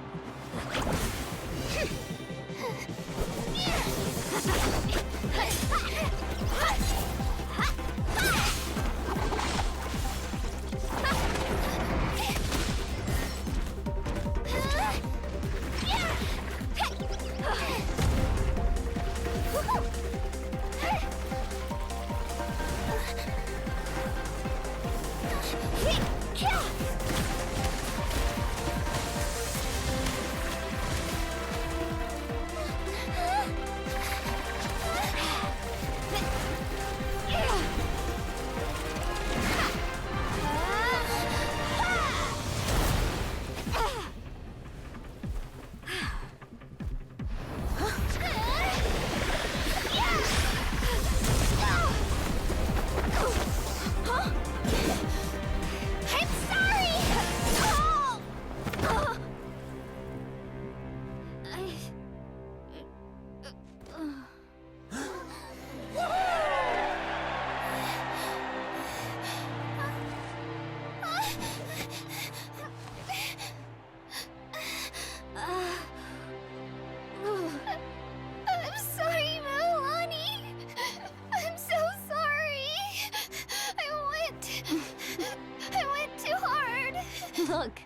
Look.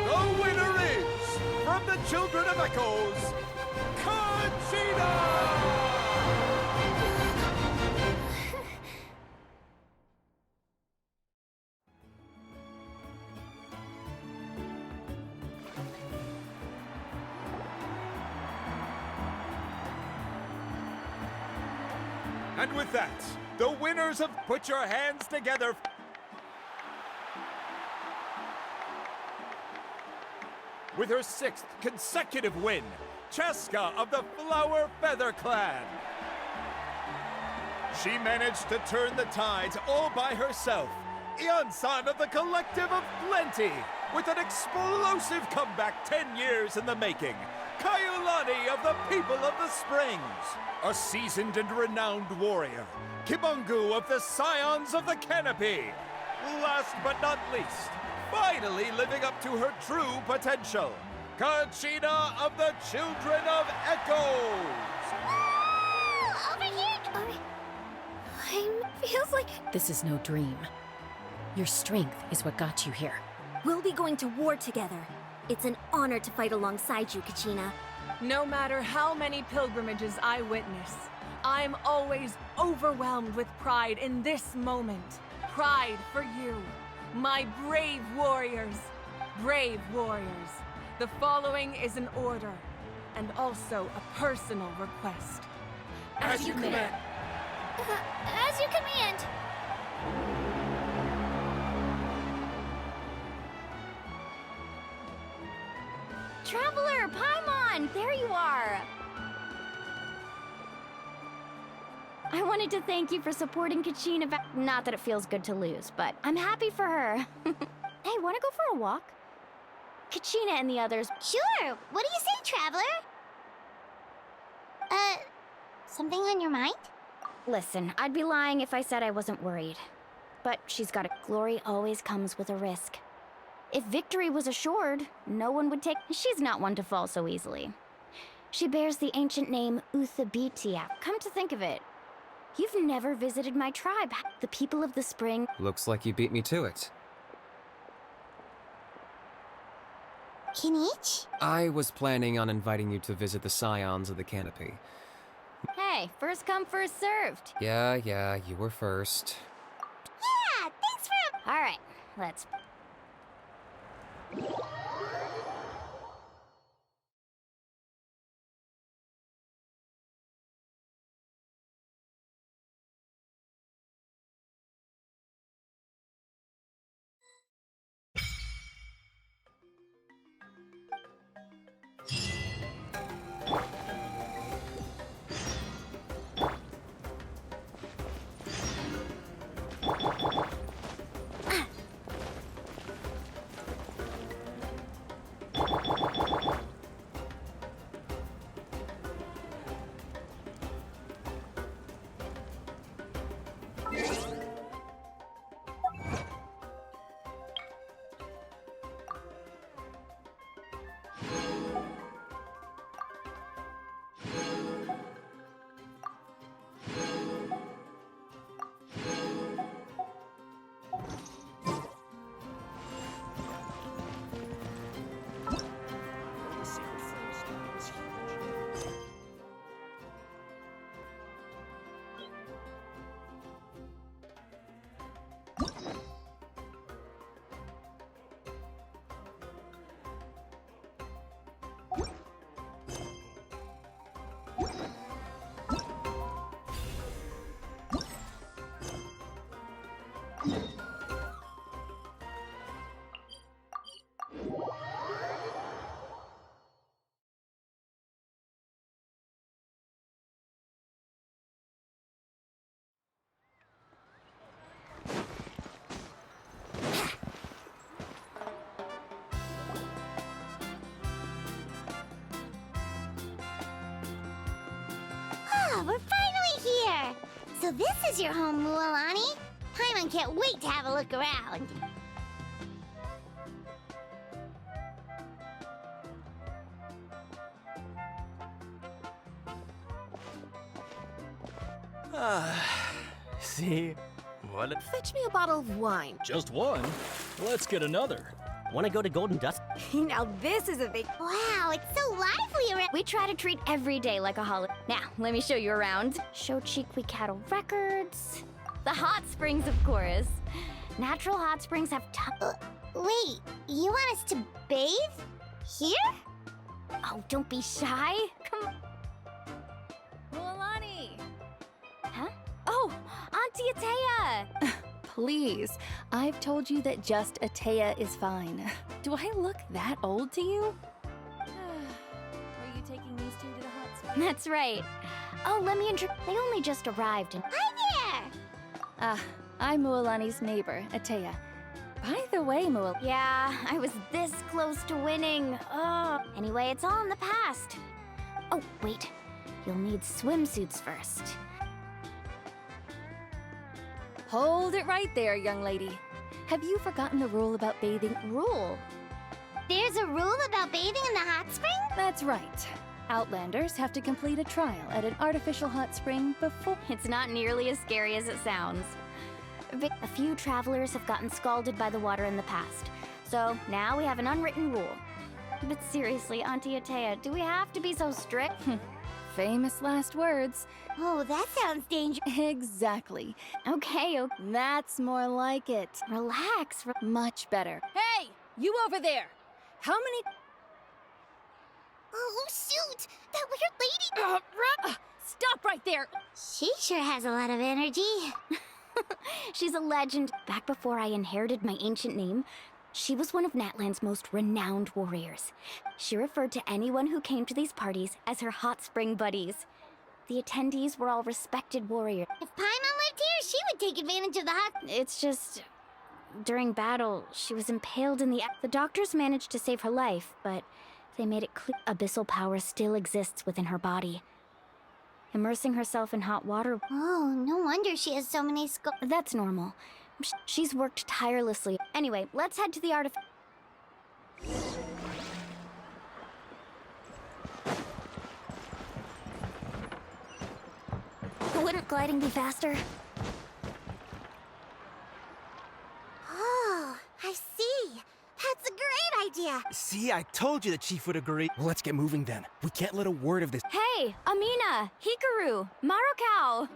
The winner is, from the Children of Echoes, Conchita! And with that, the winners of Put Your Hands Together. With her 6th consecutive win, Cheska of the Flower Feather Clan. She managed to turn the tides all by herself. Ian-san of the Collective of Plenty, with an explosive comeback 10 years in the making. Kaiulani of the People of the Springs, a seasoned and renowned warrior. Kibangu of the Scions of the Canopy. Last but not least, finally living up to her true potential, Kachina of the Children of Echoes! Over here! Feels like... This is no dream. Your strength is what got you here. We'll be going to war together. It's an honor to fight alongside you, Kachina. No matter how many pilgrimages I witness, I'm always overwhelmed with pride in this moment. Pride for you, my brave warriors. Brave warriors. The following is an order, and also a personal request. As you command. As you command. Traveler, Paimon, there you are! I wanted to thank you for supporting Kachina back. Not that it feels good to lose, but I'm happy for her. Hey, wanna go for a walk? Kachina and the others. Sure! What do you say, Traveler? Something on your mind? Listen, I'd be lying if I said I wasn't worried. But she's got a glory always comes with a risk. If victory was assured, no one would take... She's not one to fall so easily. She bears the ancient name Uthabitia. Come to think of it, You've never visited my tribe, the people of the spring. Looks like you beat me to it. Kinich? I was planning on inviting you to visit the Scions of the Canopy. Hey, first come, first served. Yeah, you were first. Yeah, thanks for... All right, let's... Ah, we're finally here! So this is your home, Mualani? Paimon can't wait to have a look around. See? What? Fetch me a bottle of wine. Just one? Let's get another. Wanna go to Golden Dust? Now this is a big... Wow, it's so lively around. We try to treat every day like a holiday. Now, let me show you around. Show Cheekwe Cattle Records. The hot springs, of course. Natural hot springs have Wait, you want us to bathe? Here? Oh, don't be shy. Come on. Mualani! Huh? Oh, Auntie Atea! Please, I've told you that just Atea is fine. Do I look that old to you? Were you taking these two to the hot spring? That's right. Oh, let me they only just arrived and... Hi there! I'm Mualani's neighbor, Atea. By the way, Mual... Yeah, I was this close to winning. Oh. Anyway, it's all in the past. Oh, wait. You'll need swimsuits first. Hold it right there, young lady. Have you forgotten the rule about bathing? Rule? There's a rule about bathing in the hot spring? That's right. Outlanders have to complete a trial at an artificial hot spring before... It's not nearly as scary as it sounds. A few travelers have gotten scalded by the water in the past, so now we have an unwritten rule. But seriously, Auntie Atea, do we have to be so strict? Famous last words. Oh, that sounds dangerous. Exactly. Okay, that's more like it. Relax. Much better. Hey, you over there! How many... Oh, shoot! That weird lady! Stop right there! She sure has a lot of energy. She's a legend. Back before I inherited my ancient name, she was one of Natlan's most renowned warriors. She referred to anyone who came to these parties as her hot spring buddies. The attendees were all respected warriors. If Paimon lived here, she would take advantage of the hot... It's just... During battle, she was impaled in the... The doctors managed to save her life, but they made it clear abyssal power still exists within her body. Immersing herself in hot water... Oh, no wonder she has so many That's normal. She's worked tirelessly. Anyway, let's head to the What Wouldn't gliding be faster? Oh, I see. That's a great idea. See, I told you the chief would agree. Well, let's get moving then. We can't let a word of this. Hey, Amina, Hikaru, Marukao.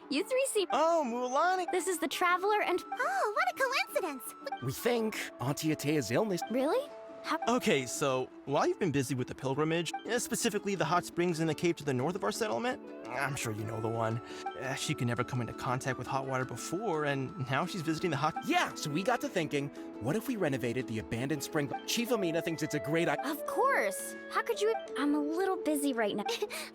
You three see. Oh, Mulan. This is the Traveler and. Oh, what a coincidence. We think Auntie Atea's illness. Really? How. Okay, so while you've been busy with the pilgrimage, specifically the hot springs in the cave to the north of our settlement, I'm sure you know the one. She could never come into contact with hot water before, and now she's visiting the hot. Yeah, so we got to thinking, what if we renovated the abandoned spring? Chief Amina thinks it's a great idea. Of course. How could you? I'm a little busy right now.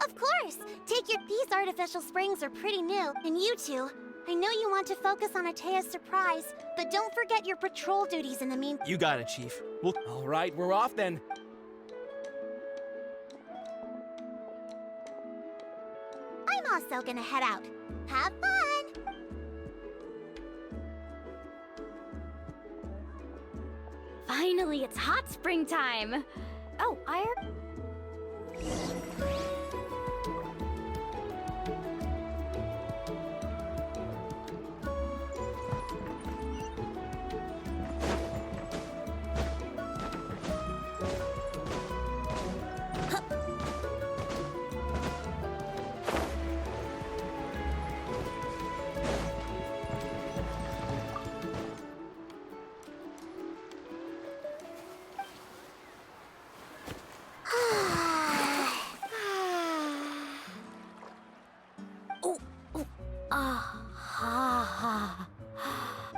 Of course. These artificial springs are pretty new. And you two, I know you want to focus on Atea's surprise, but don't forget your patrol duties in the meantime. You got it, Chief. We'll. All right, we're off then. I'm also gonna head out. Have fun! Finally, it's hot spring time. Oh,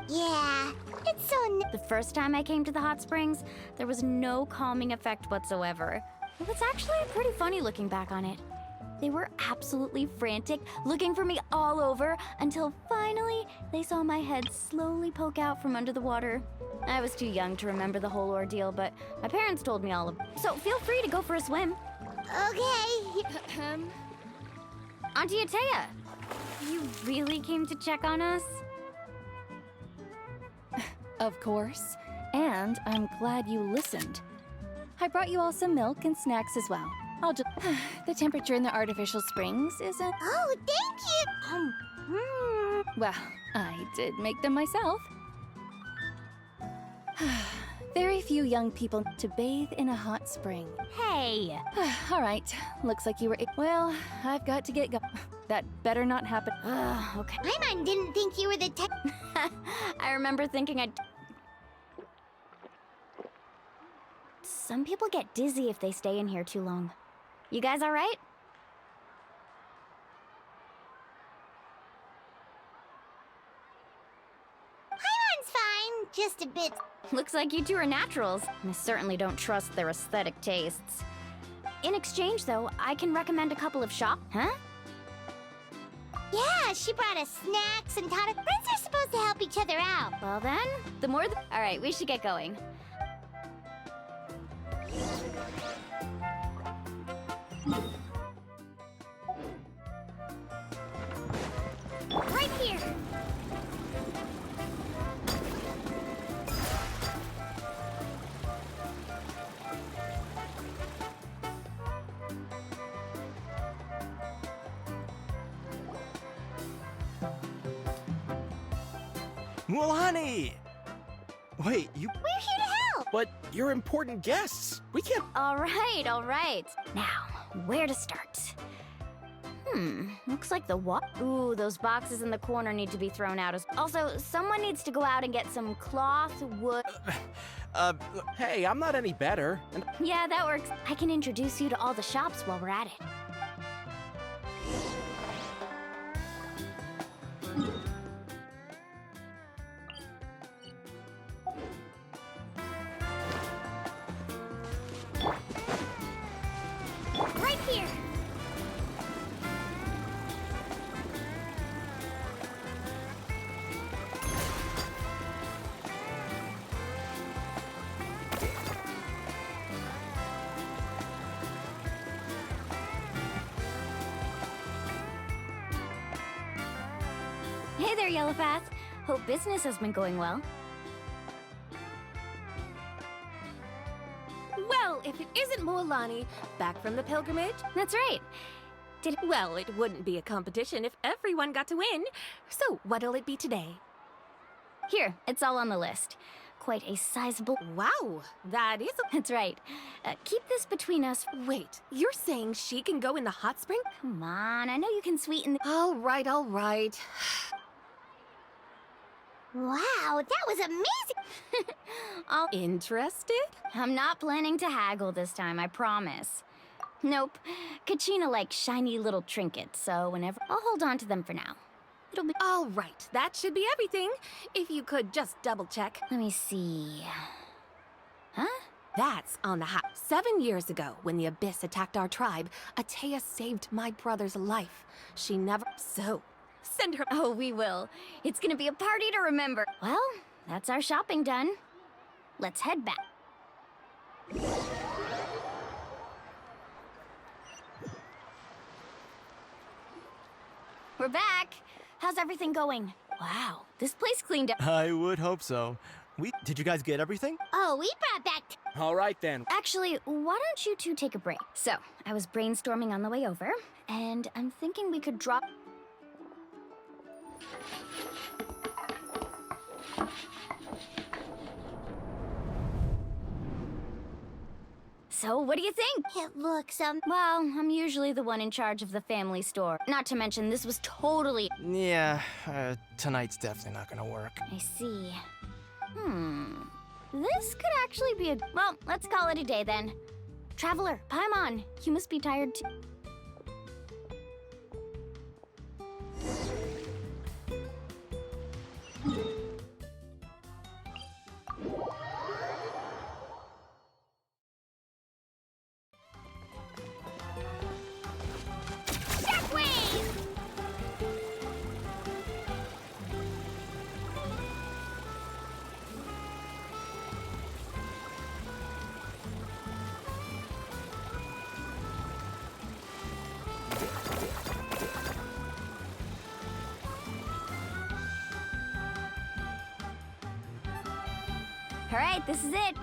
Yeah, it's so The first time I came to the hot springs, there was no calming effect whatsoever. It was actually pretty funny looking back on it. They were absolutely frantic, looking for me all over, until finally they saw my head slowly poke out from under the water. I was too young to remember the whole ordeal, but my parents told me all of it. So feel free to go for a swim. Okay. Auntie Atea, you really came to check on us? Of course. And I'm glad you listened. I brought you all some milk and snacks as well. I'll just. The temperature in the artificial springs isn't. Oh, thank you! Well, I did make them myself. Very few young people to bathe in a hot spring. Hey! All right, looks like you were. Well, I've got to get going. That better not happen. Okay. Paimon didn't think you were the type. I remember thinking I'd. Some people get dizzy if they stay in here too long. You guys all right? Paimon's fine, just a bit. Looks like you two are naturals. I certainly don't trust their aesthetic tastes. In exchange, though, I can recommend a couple of shop. Huh? Yeah, she brought us snacks and taught us. Friends are supposed to help each other out. Well then, the more all right, we should get going. Right here. Mulani! Wait, you. We're here to help. But you're important guests. We can't. All right, all right. Now, where to start? Looks like the what? Ooh, those boxes in the corner need to be thrown out. Also, someone needs to go out and get some cloth, wood. Hey, I'm not any better. Yeah, that works. I can introduce you to all the shops while we're at it. Right here. Hey there, Yellowfast. Hope business has been going well. Well, if it isn't Mualani, back from the pilgrimage. That's right. Well, it wouldn't be a competition if everyone got to win. So, what'll it be today? Here, it's all on the list. Quite a sizable... Wow, that is a... That's right. Keep this between us. Wait, you're saying she can go in the hot spring? Come on, I know you can sweeten the... All right, all right. Wow, that was amazing! Interested? I'm not planning to haggle this time, I promise. Nope. Kachina likes shiny little trinkets, so whenever... I'll hold on to them for now. It'll be... All right, that should be everything. If you could just double check. Let me see... Huh? That's on the house. 7 years ago, when the Abyss attacked our tribe, Atea saved my brother's life. She never... So, send her... Oh, we will. It's gonna be a party to remember. Well, that's our shopping done. Let's head back. We're back. How's everything going? Wow, this place cleaned up. I would hope so. Did you guys get everything? Oh, we brought back... All right then. Actually, why don't you two take a break? So, I was brainstorming on the way over, and I'm thinking we could drop... So, what do you think? It looks, Well, I'm usually the one in charge of the family store. Not to mention, this was totally... Yeah, tonight's definitely not gonna work. I see. This could actually be a... Well, let's call it a day then. Traveler, Paimon, you must be tired too. All right, this is it.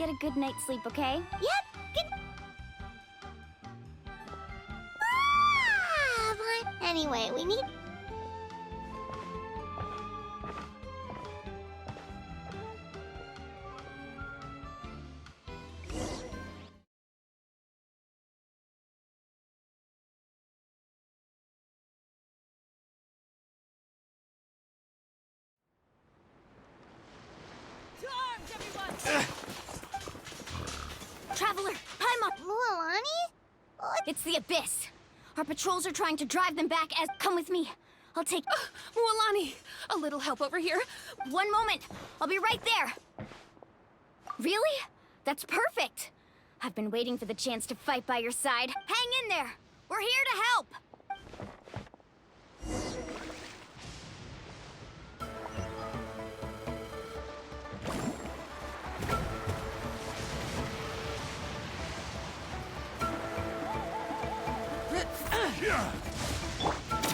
Get a good night's sleep, okay? Yep, good... Anyway, we need... Traveler, Paimon! Mualani? It's the Abyss. Our patrols are trying to drive them back as... Come with me. I'll take... Mualani, a little help over here. One moment. I'll be right there. Really? That's perfect. I've been waiting for the chance to fight by your side. Hang in there. We're here to help.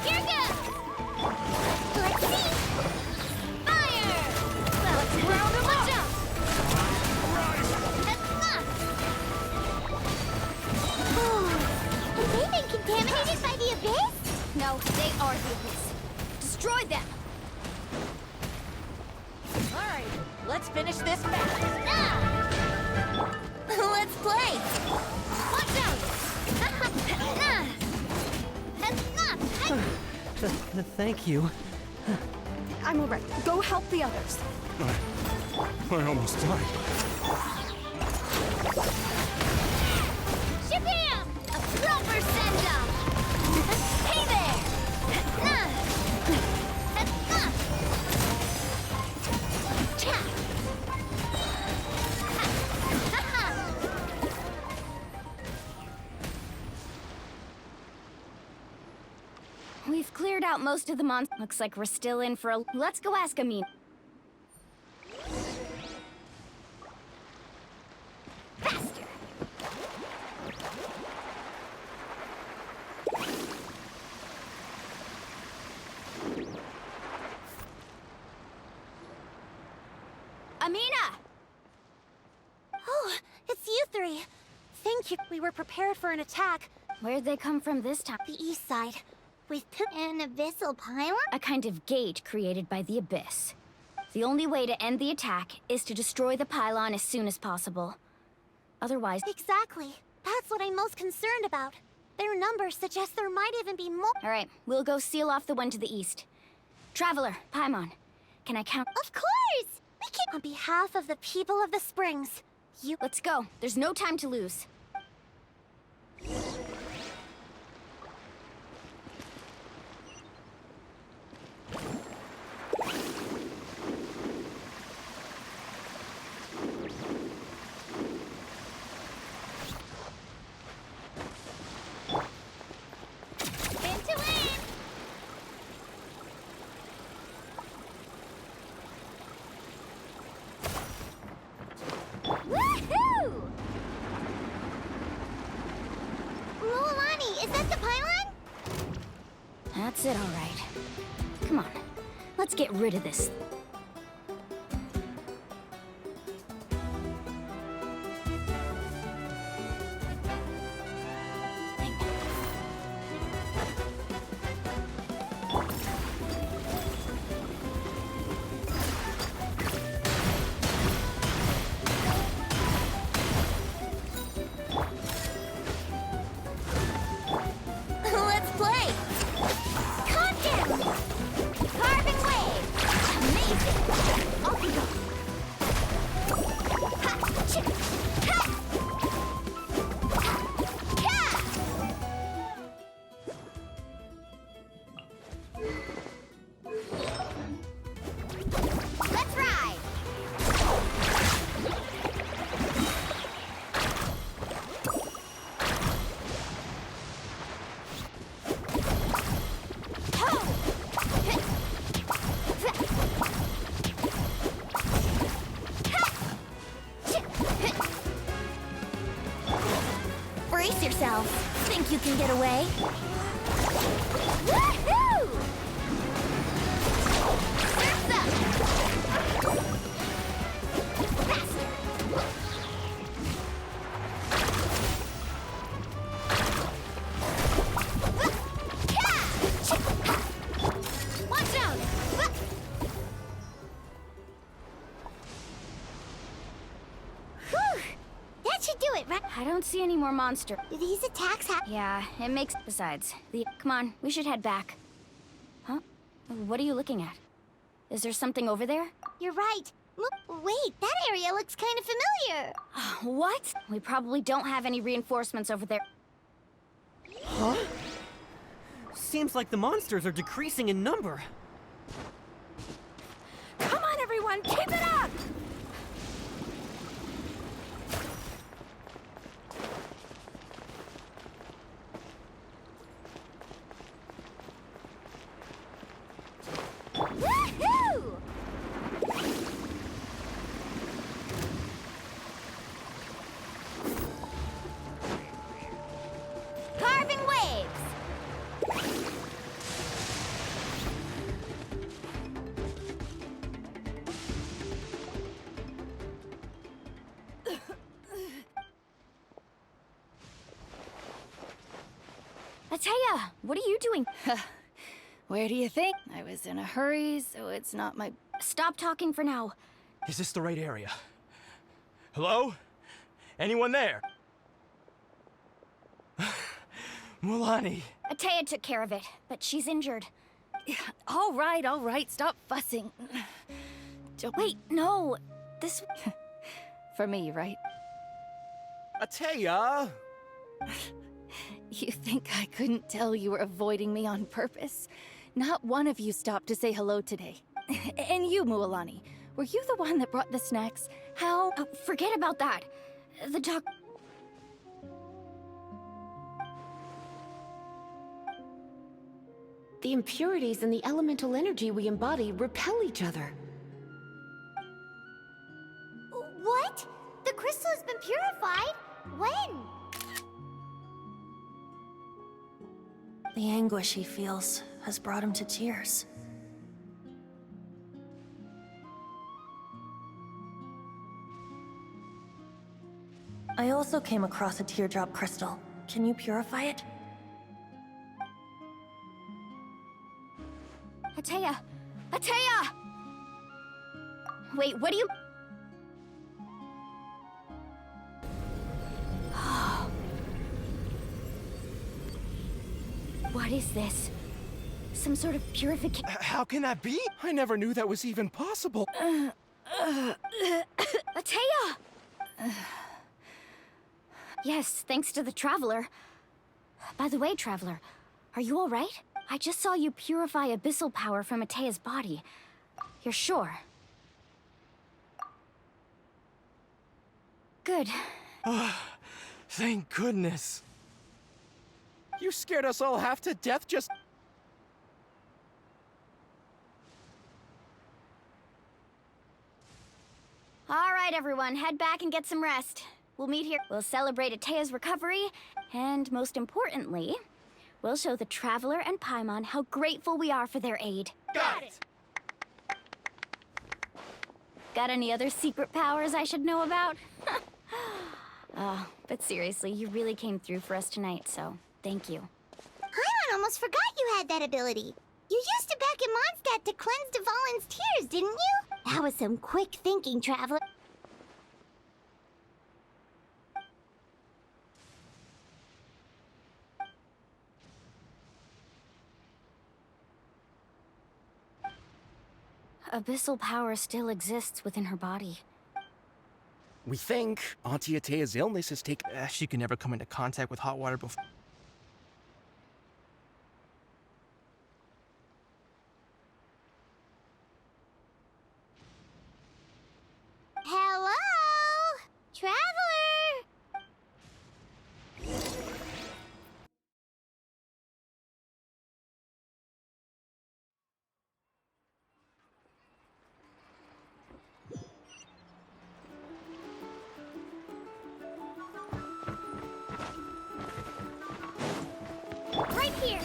Here goes! Let's see! Fire! Let's round them up! Have they been contaminated by the Abyss? No, they are the Abyss. Destroy them! All right, let's finish this fast. Let's play! Watch out! Thank you. I'm all right. Go help the others. I almost died. Shabam! A proper send-off! Hey there! We've cleared out most of the monsters. Looks like we're still in for a... Let's go ask Amin. Faster! Amina! Oh, it's you three. Thank you. We were prepared for an attack. Where'd they come from this time? The east side. With an abyssal pylon? A kind of gate created by the Abyss. The only way to end the attack is to destroy the pylon as soon as possible. Otherwise... Exactly. That's what I'm most concerned about. Their numbers suggest there might even be more. Alright, we'll go seal off the one to the east. Traveler, Paimon, can I count? Of course! We can... On behalf of the people of the Springs, you... Let's go. There's no time to lose. Is that the pylon? That's it, all right. Come on, let's get rid of this. Brace yourself. Think you can get away? Woohoo! Surf's up! Faster! Watch out! Whew! That should do it, right? I don't see any more monster. Do these attacks happen? Yeah, it makes... Besides, come on, we should head back. Huh? What are you looking at? Is there something over there? You're right. Look, wait, that area looks kind of familiar. What? We probably don't have any reinforcements over there. Huh? Seems like the monsters are decreasing in number. Come on, everyone, keep it up! Woohoo! Carving waves! Ateya, what are you doing? Where do you think? I was in a hurry, so it's not my... Stop talking for now. Is this the right area? Hello? Anyone there? Mulani. Ateya took care of it, but she's injured. All right, stop fussing. Wait, no. This... For me, right? Ateya! You think I couldn't tell you were avoiding me on purpose? Not one of you stopped to say hello today. And you, Mualani, were you the one that brought the snacks? How? Oh, forget about that. The doc... The impurities and the elemental energy we embody repel each other. What? The crystal has been purified? When? The anguish he feels has brought him to tears. I also came across a teardrop crystal. Can you purify it? Atea! Atea! Wait, what do you... What is this? Some sort of purification? How can that be? I never knew that was even possible. Atea! Yes, thanks to the Traveler. By the way, Traveler, are you alright? I just saw you purify abyssal power from Atea's body. You're sure? Good. Thank goodness. You scared us all half to death just... Alright, everyone, head back and get some rest. We'll meet here. We'll celebrate Atea's recovery, and most importantly, we'll show the Traveler and Paimon how grateful we are for their aid. Got it! Got any other secret powers I should know about? But seriously, you really came through for us tonight, so thank you. Paimon almost forgot you had that ability. You used it back in Mondstadt to cleanse Dvalin's tears, didn't you? That was some quick thinking, Traveler. Abyssal power still exists within her body. We think Auntie Atea's illness has taken... she can never come into contact with hot water before... Hello? Traveler? Right here!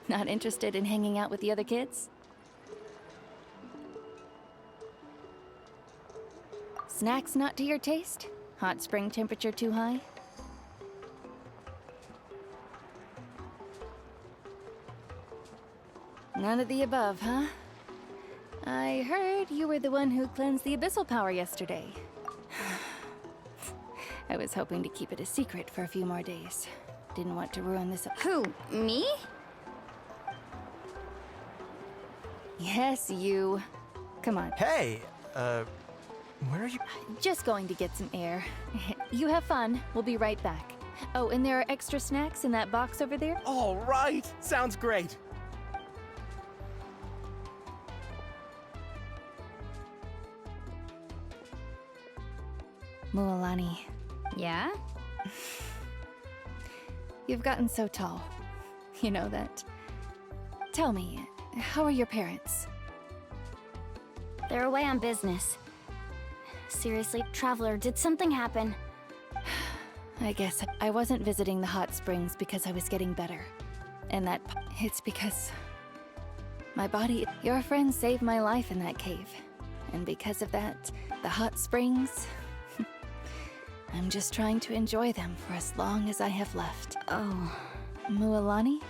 Not interested in hanging out with the other kids? Snacks not to your taste? Hot spring temperature too high? None of the above, huh? I heard you were the one who cleansed the abyssal power yesterday. I was hoping to keep it a secret for a few more days. Didn't want to ruin this. Who? Me? Yes, you. Come on. Hey, where are you? Just going to get some air. You have fun. We'll be right back. Oh, and there are extra snacks in that box over there? All right! Sounds great. Mualani. Yeah? You've gotten so tall. You know that. Tell me, how are your parents? They're away on business. Seriously, Traveler, did something happen? I guess I wasn't visiting the hot springs because I was getting better. And it's because my body... Your friend saved my life in that cave. And because of that, the hot springs... I'm just trying to enjoy them for as long as I have left. Oh. Mualani?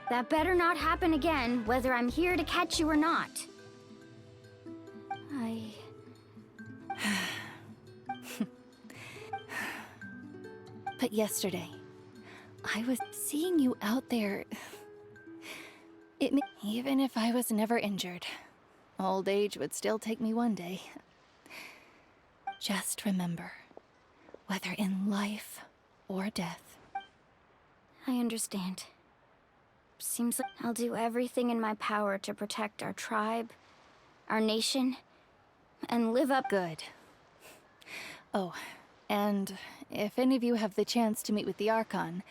That better not happen again, whether I'm here to catch you or not. But yesterday, I was seeing you out there. Even if I was never injured, old age would still take me one day. Just remember, whether in life or death. I understand. Seems like I'll do everything in my power to protect our tribe, our nation, and live up. Good. Oh, and if any of you have the chance to meet with the Archon,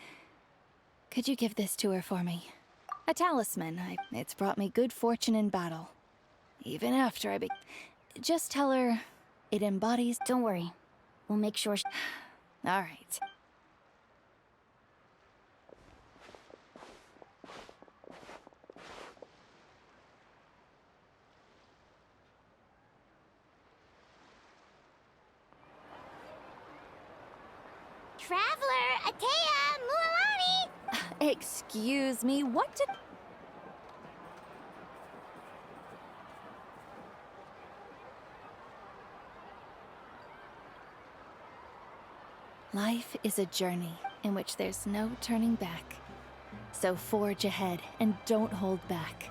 could you give this to her for me? A talisman. It's brought me good fortune in battle. Even after I just tell her it embodies... Don't worry. We'll make sure All right. Traveler, Atea, Mualani! Excuse me, what did... Life is a journey in which there's no turning back. So forge ahead and don't hold back.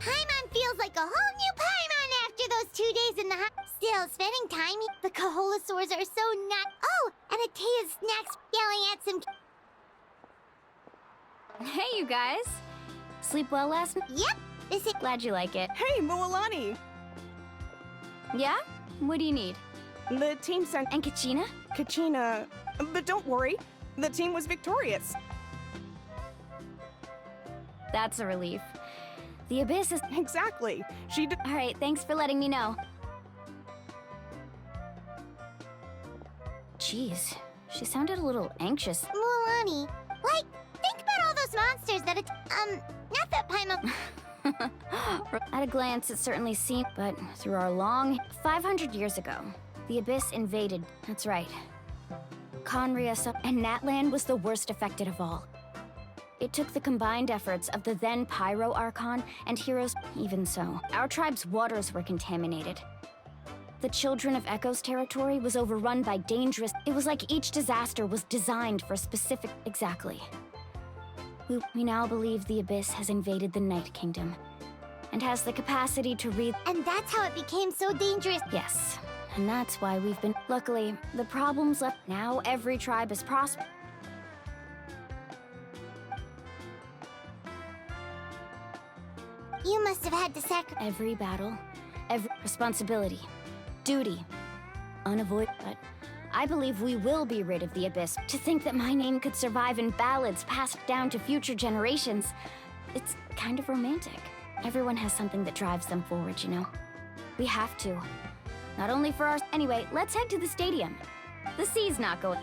Paimon feels like a whole new Paimon after those 2 days in the hot. Still, spending time the Kaholasaurs are so not. Oh, and Atea's snacks yelling at some. Hey, you guys. Sleep well last night? Yep. This is. Glad you like it. Hey, Mualani! Yeah? What do you need? The team sent. And Kachina? Kachina. But don't worry, the team was victorious. That's a relief. The Abyss is. Exactly. She did. Alright, thanks for letting me know. Jeez, she sounded a little anxious. Mualani, like, think about all those monsters that not that Paimon. At a glance, it certainly seemed, but through our long 500 years ago, the Abyss invaded. That's right. Conria and Natlan was the worst affected of all. It took the combined efforts of the then Pyro Archon and heroes. Even so, our tribe's waters were contaminated. The Children of Echo's territory was overrun by dangerous. It was like each disaster was designed for a specific. Exactly. We now believe the Abyss has invaded the Night Kingdom and has the capacity to read. And that's how it became so dangerous. Yes, and that's why we've been. Luckily, the problems left. Now every tribe is prosperous. You must have had to sacrifice every battle, every responsibility, duty, unavoidable. But I believe we will be rid of the Abyss. To think that my name could survive in ballads passed down to future generations, it's kind of romantic. Everyone has something that drives them forward, you know? We have to. Not only for our... Anyway, let's head to the stadium. The sea's not going...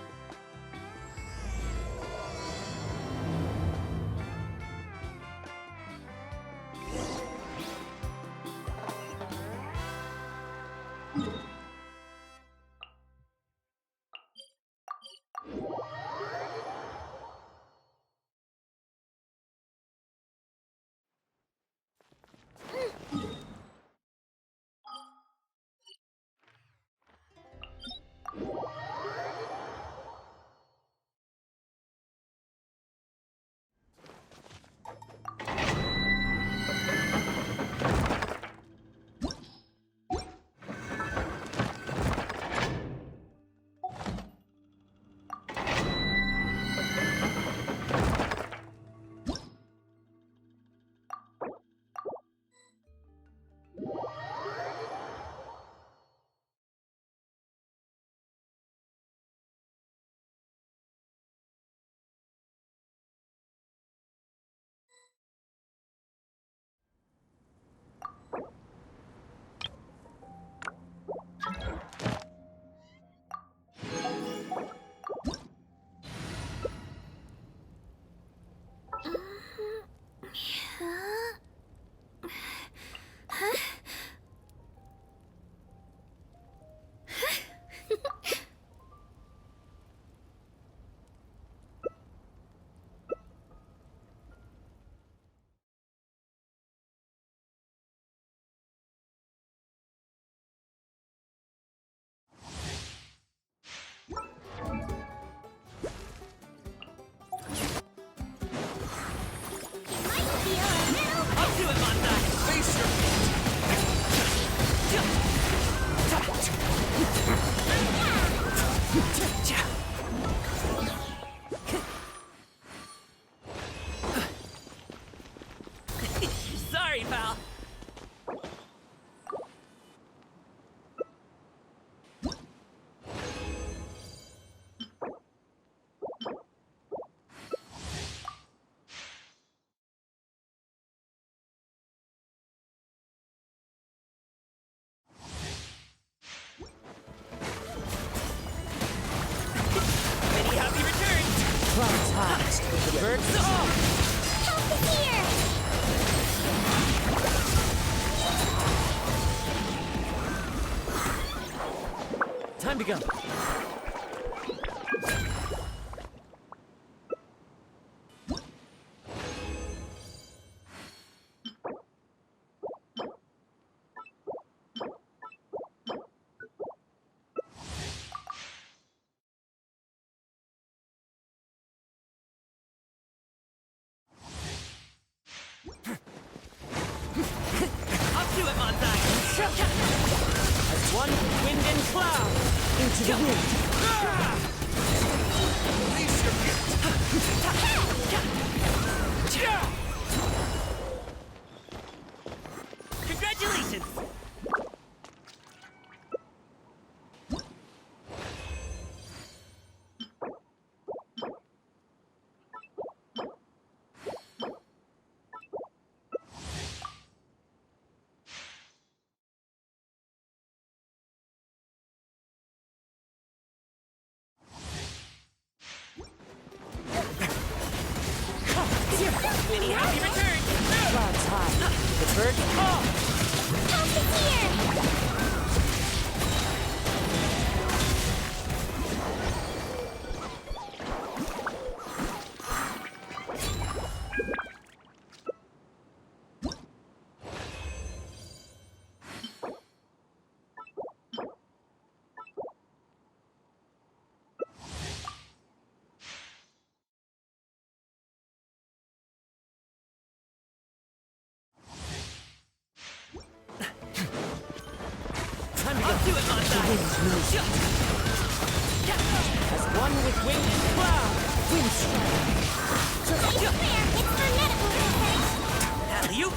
Time to go. Up to it, Montai! As one with wind and cloud! Into the wind! Release your gift! Congratulations! Many happy returns! Clouds high. The birds call! Help is here! Time to go. Up to it, Montai! The wind knows you. As one with wind and cloud! Wind strike! It's for medical research! Alley-oop!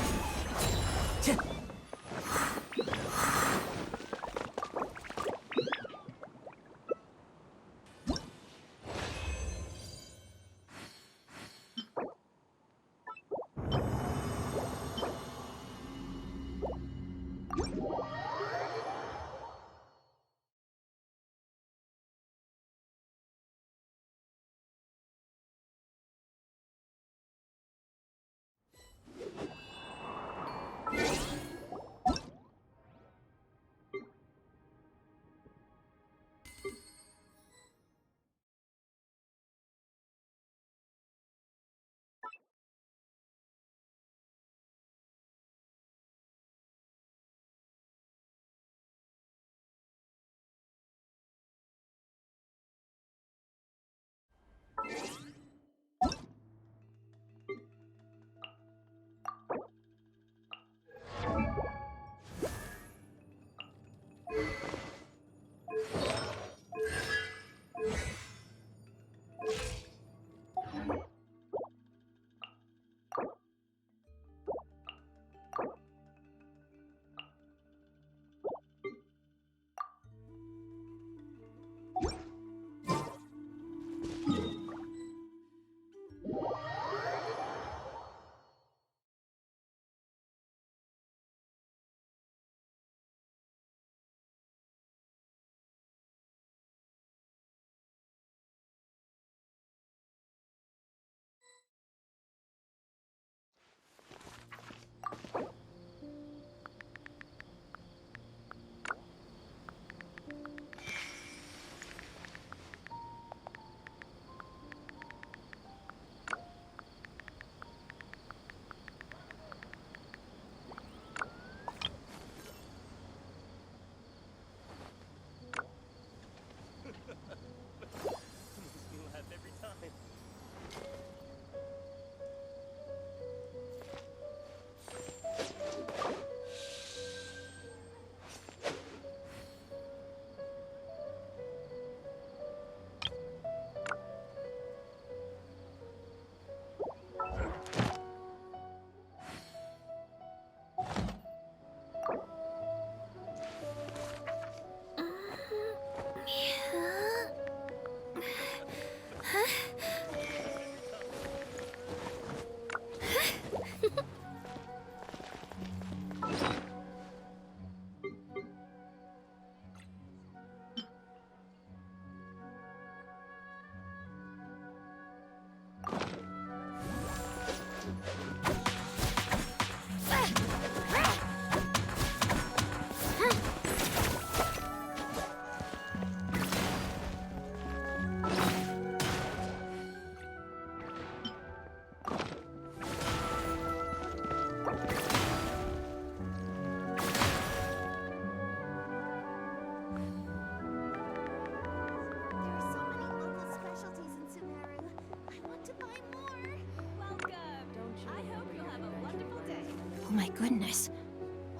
my goodness.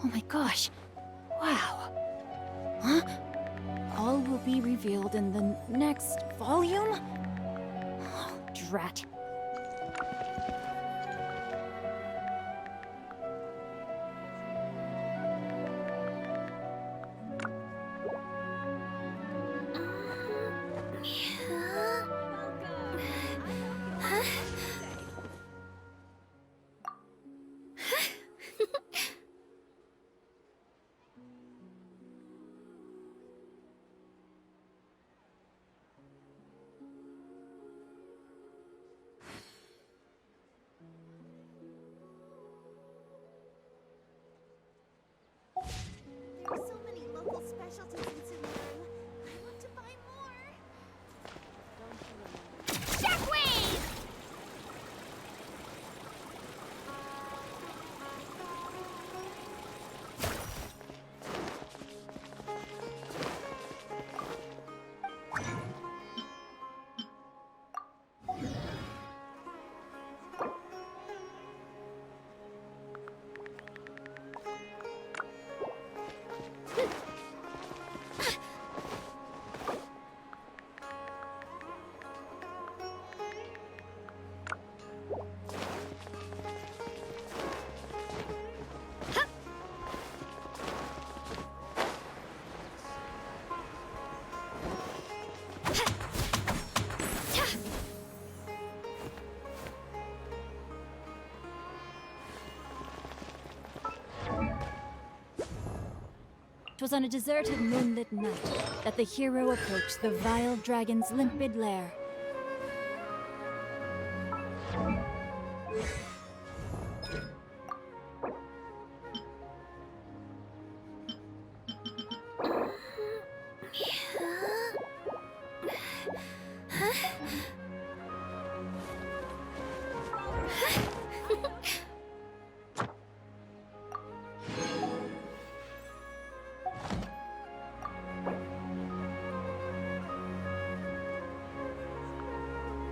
Oh my gosh. Wow. Huh? All will be revealed in the next volume? Oh, drat. There are so many local specialties in Sumeru. I want to buy more. Shockwave! Twas on a deserted moonlit night that the hero approached the vile dragon's limpid lair.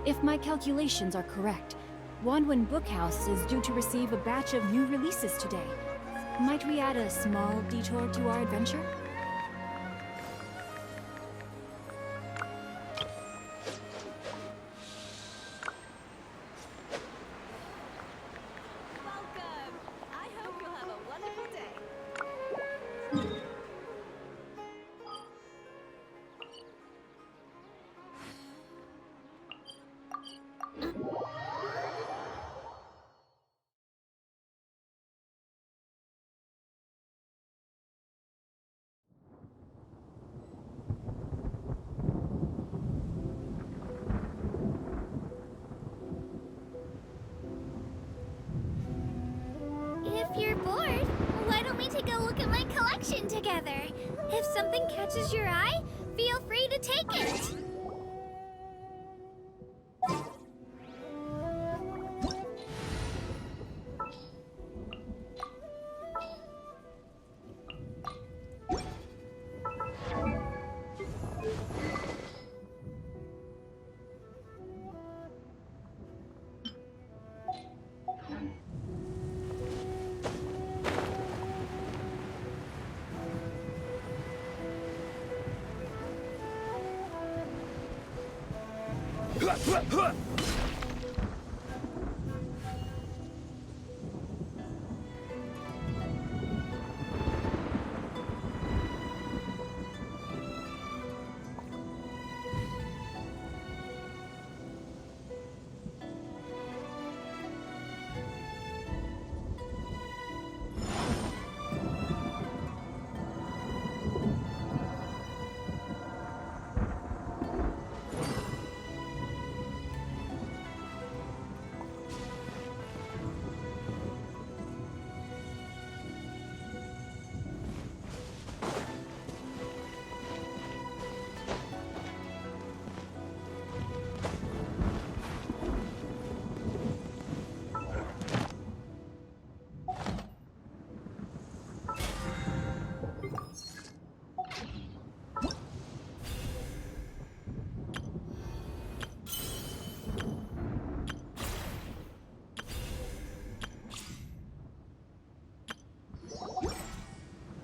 If my calculations are correct, Wanwen Bookhouse is due to receive a batch of new releases today. Might we add a small detour to our adventure? Welcome! I hope you'll have a wonderful day. If you're bored, why don't we take a look at my collection together? If something catches your eye, feel free to take it.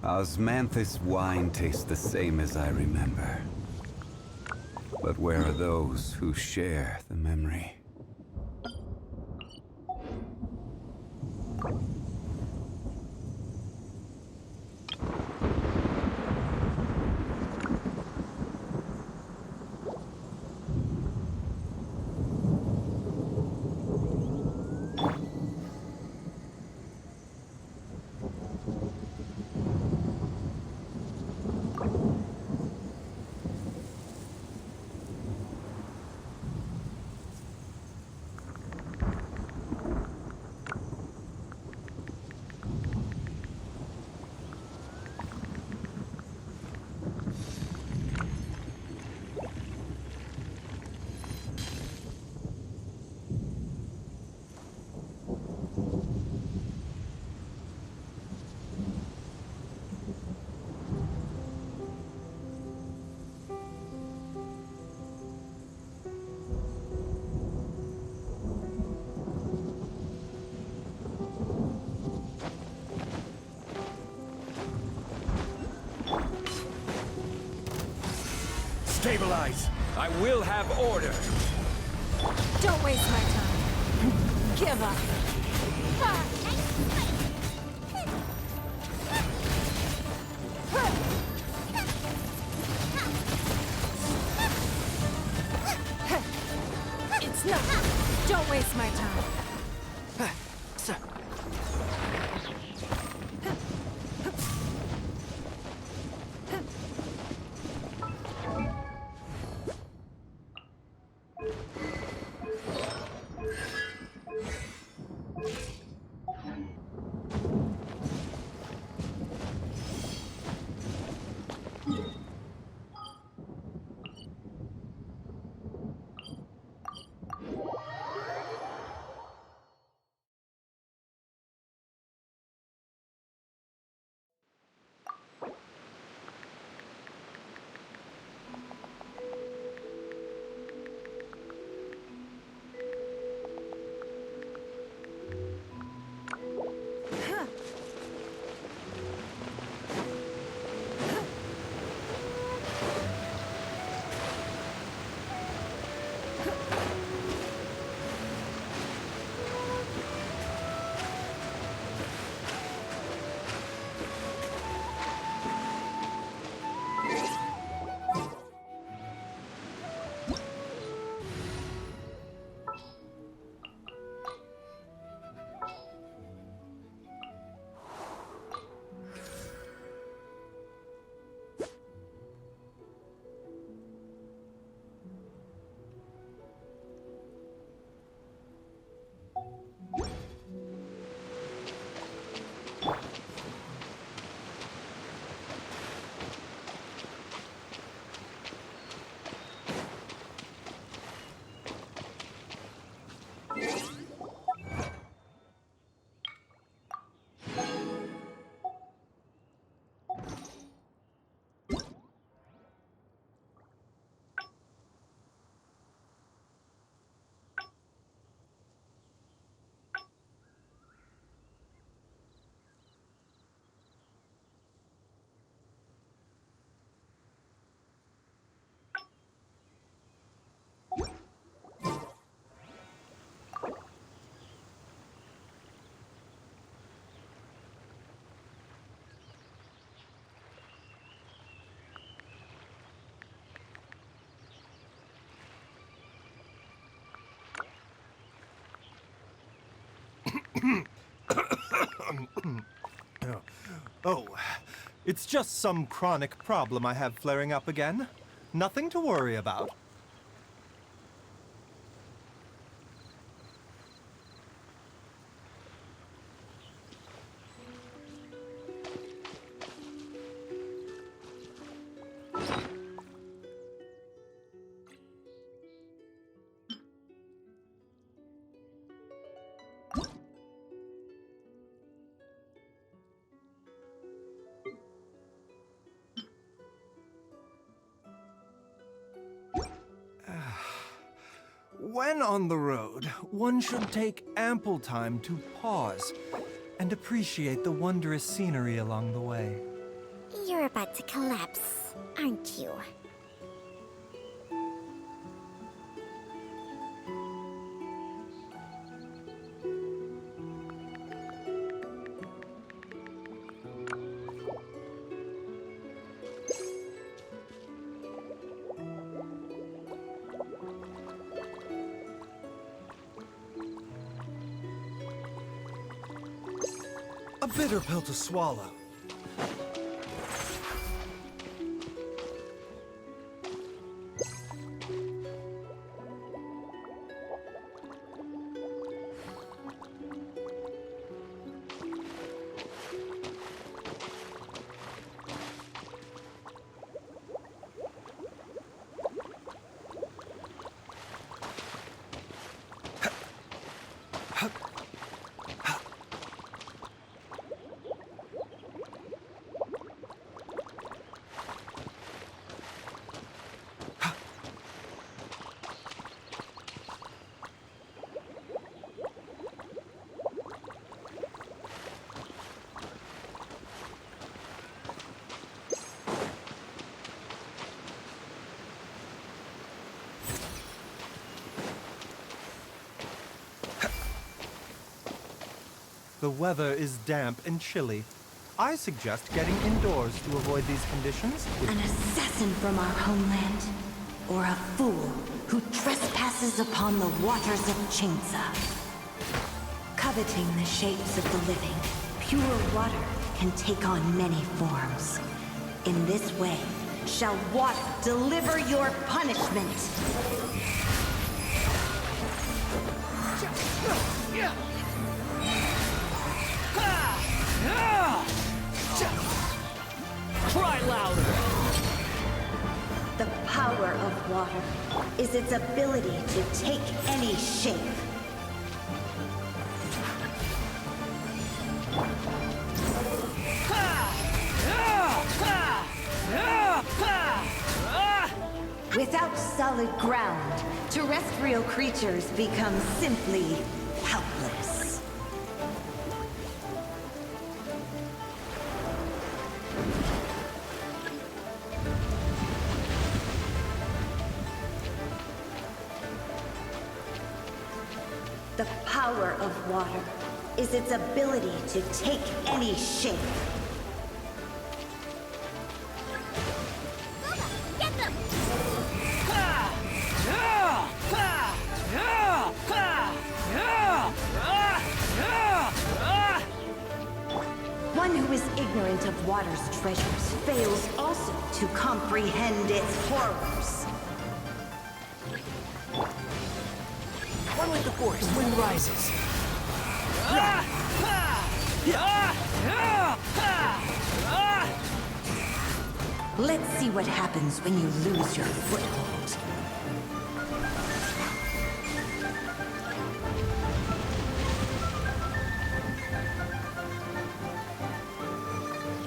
Osmanthus wine tastes the same as I remember. But where are those who share the memory? Stabilize! I will have order! Don't waste my time. Give up. It's nothing. Don't waste my time. Oh, it's just some chronic problem I have flaring up again. Nothing to worry about. When on the road, one should take ample time to pause and appreciate the wondrous scenery along the way. about to collapse, aren't you? A bitter pill to swallow. The weather is damp and chilly. I suggest getting indoors to avoid these conditions. An assassin from our homeland, or a fool who trespasses upon the waters of Chainsa. Coveting the shapes of the living, pure water can take on many forms. In this way, shall water deliver your punishment. Cry louder! The power of water is its ability to take any shape. Without solid ground, terrestrial creatures become simply helpless. The power of water is its ability to take any shape. Get them! One who is ignorant of water's treasures fails also to comprehend its horrors. Run like the forest, wind rises. Let's see what happens when you lose your foothold.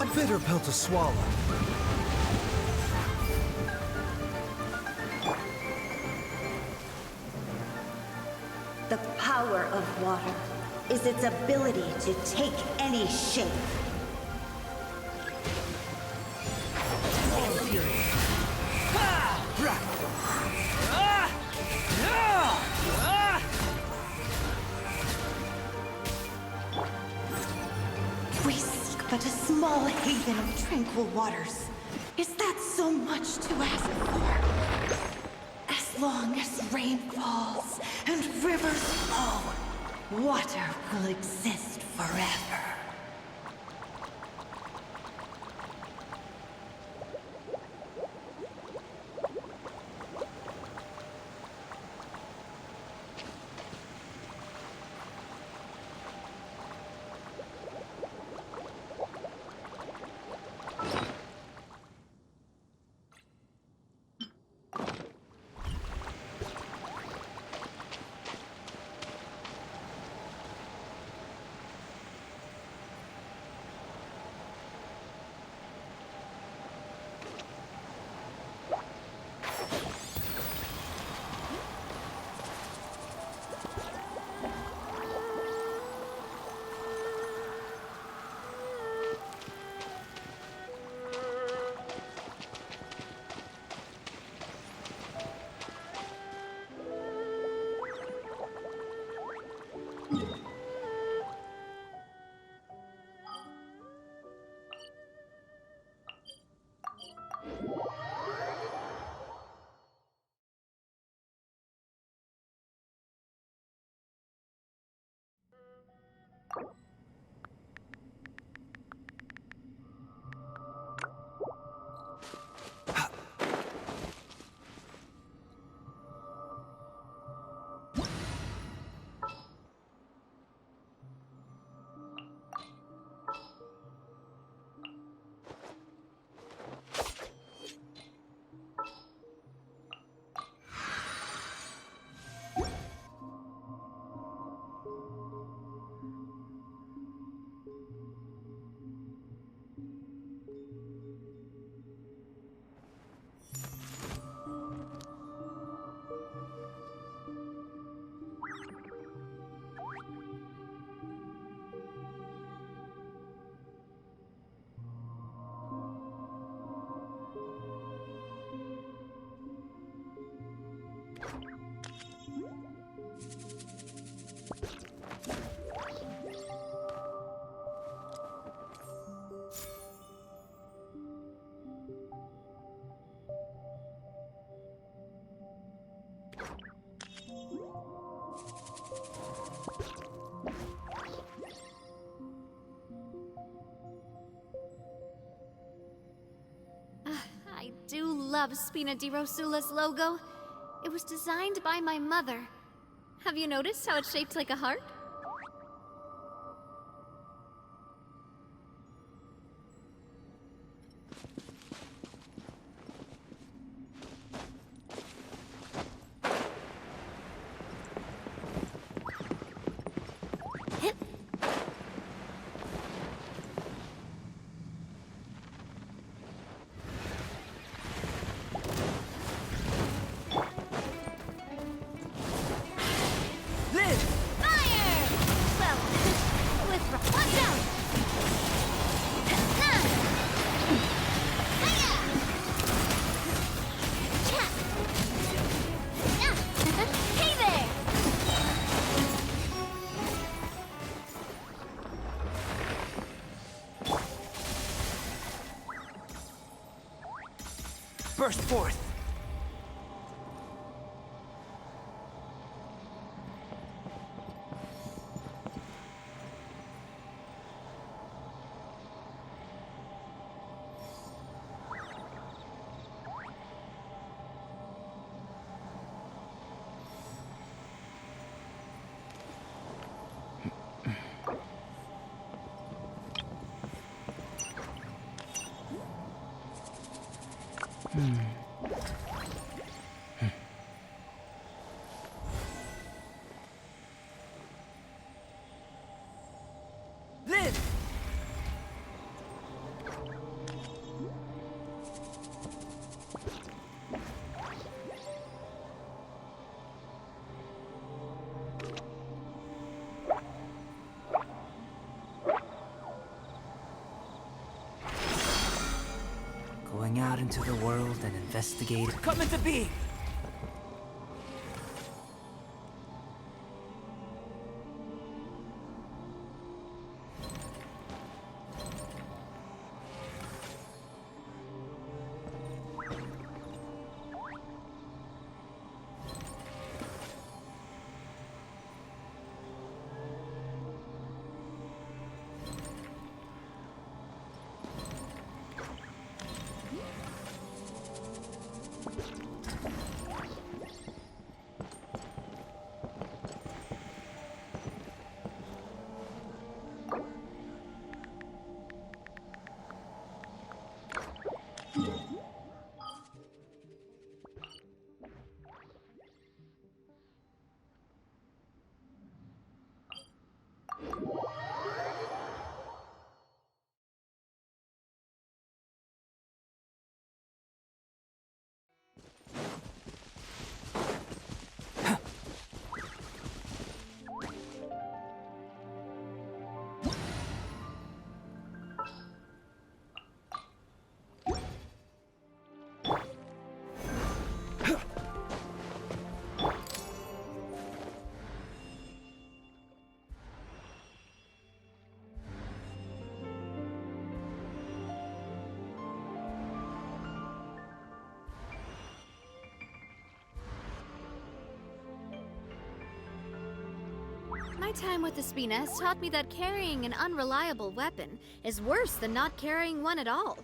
A bitter pill to swallow. The power of water is its ability to take any shape. We seek but a small haven of tranquil waters. Is that so much to ask for? As long as rain falls and rivers flow, water will exist forever. love Spina di Rosula's logo. It was designed by my mother. Have you noticed how it's shaped like a heart? Burst forth! Going out into the world and investigating. Come into being! My time with the Spina has taught me that carrying an unreliable weapon is worse than not carrying one at all.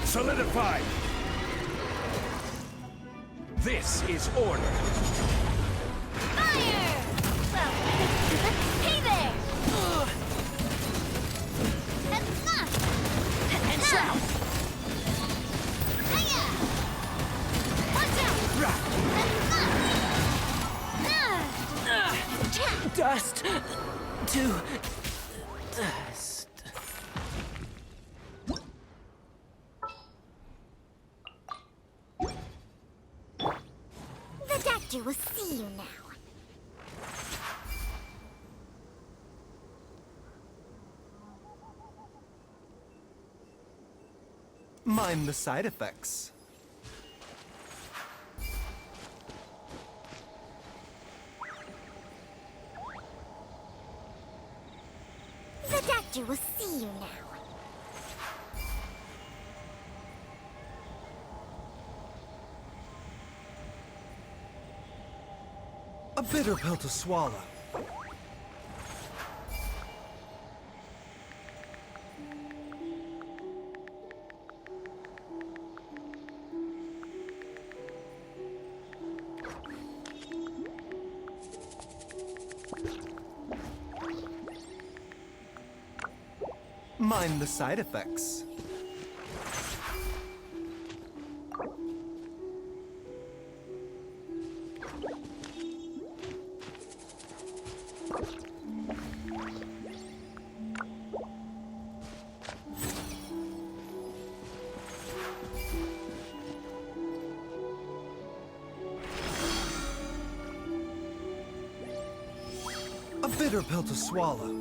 Solidified! This is order! Fire! Well, hey there! And shroud! Hiya! Watch out! Dust to dust. The doctor will see you now. Mind the side effects. The doctor will see you now. A bitter pill to swallow. Mind the side effects. A bitter pill to swallow.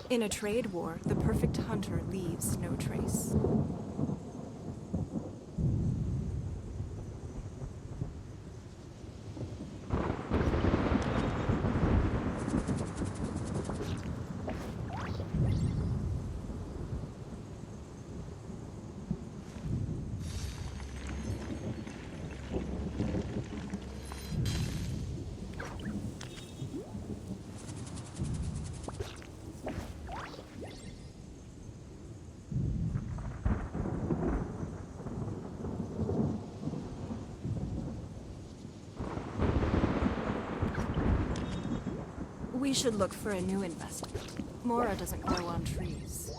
In a trade war, the perfect hunter leaves no trace. We should look for a new investment. Mora doesn't grow on trees.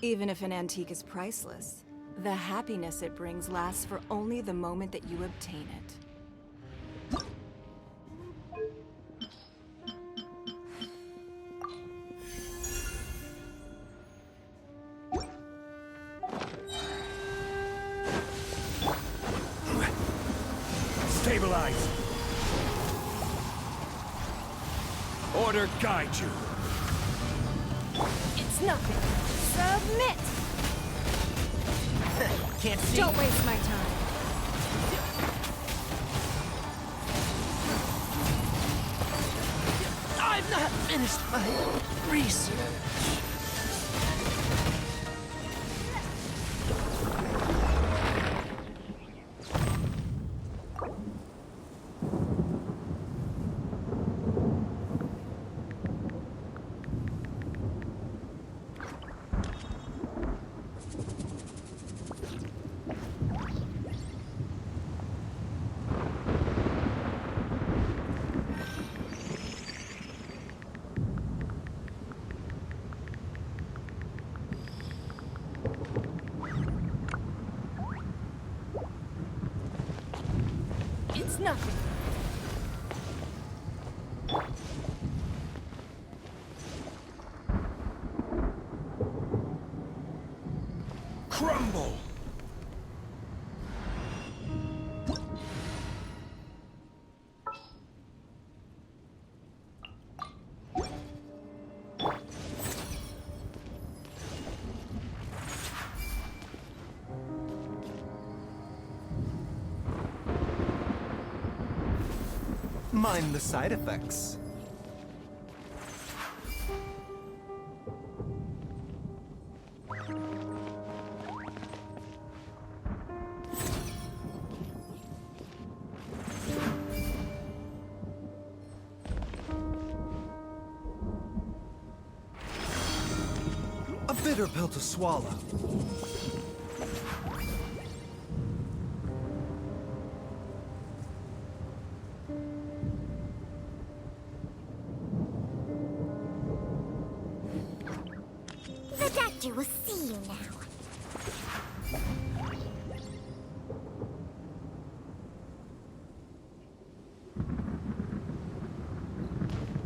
Even if an antique is priceless, the happiness it brings lasts for only the moment that you obtain it. Stabilize! Order guide you. It's nothing. Submit! Can't see. Don't waste my time. I've not finished my research. It's nothing. Crumble! Mind the side effects. A bitter pill to swallow. The doctor will see you now.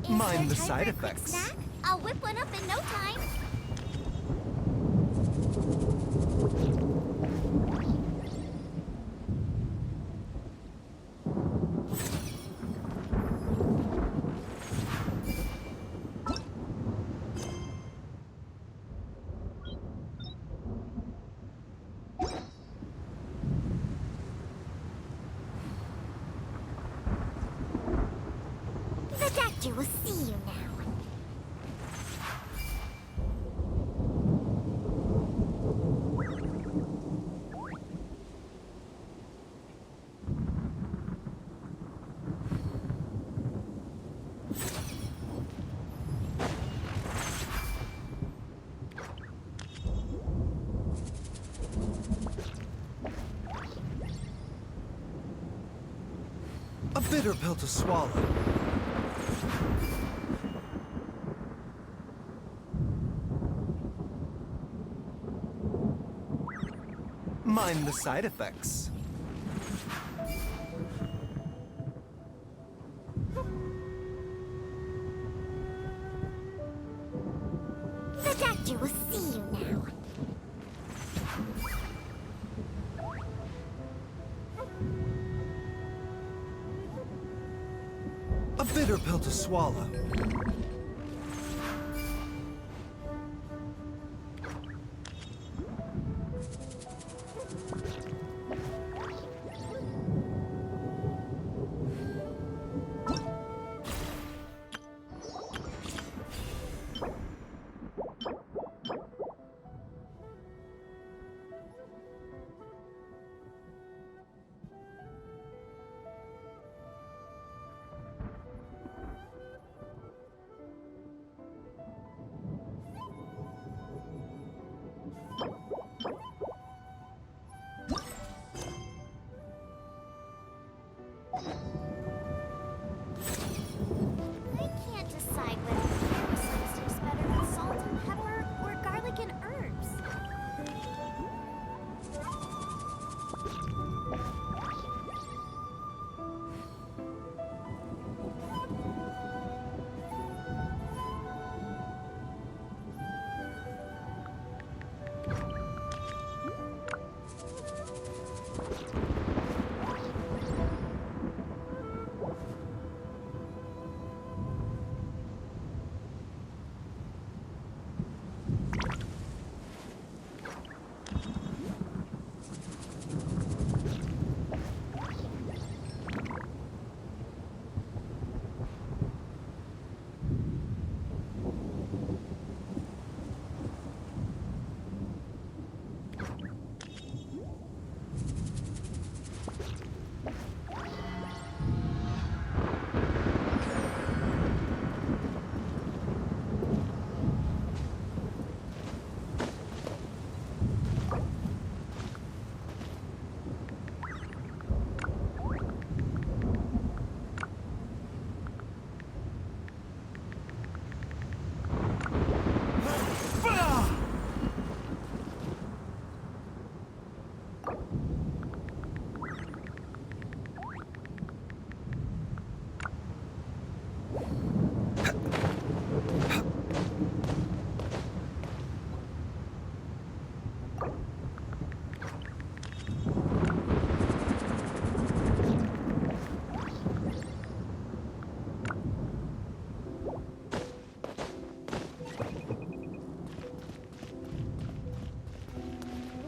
Mind the Time side for a quick effects. snack? I'll whip one up in no time. The doctor will see you now. A bitter pill to swallow. Mind the side effects. The doctor will see you now. A bitter pill to swallow.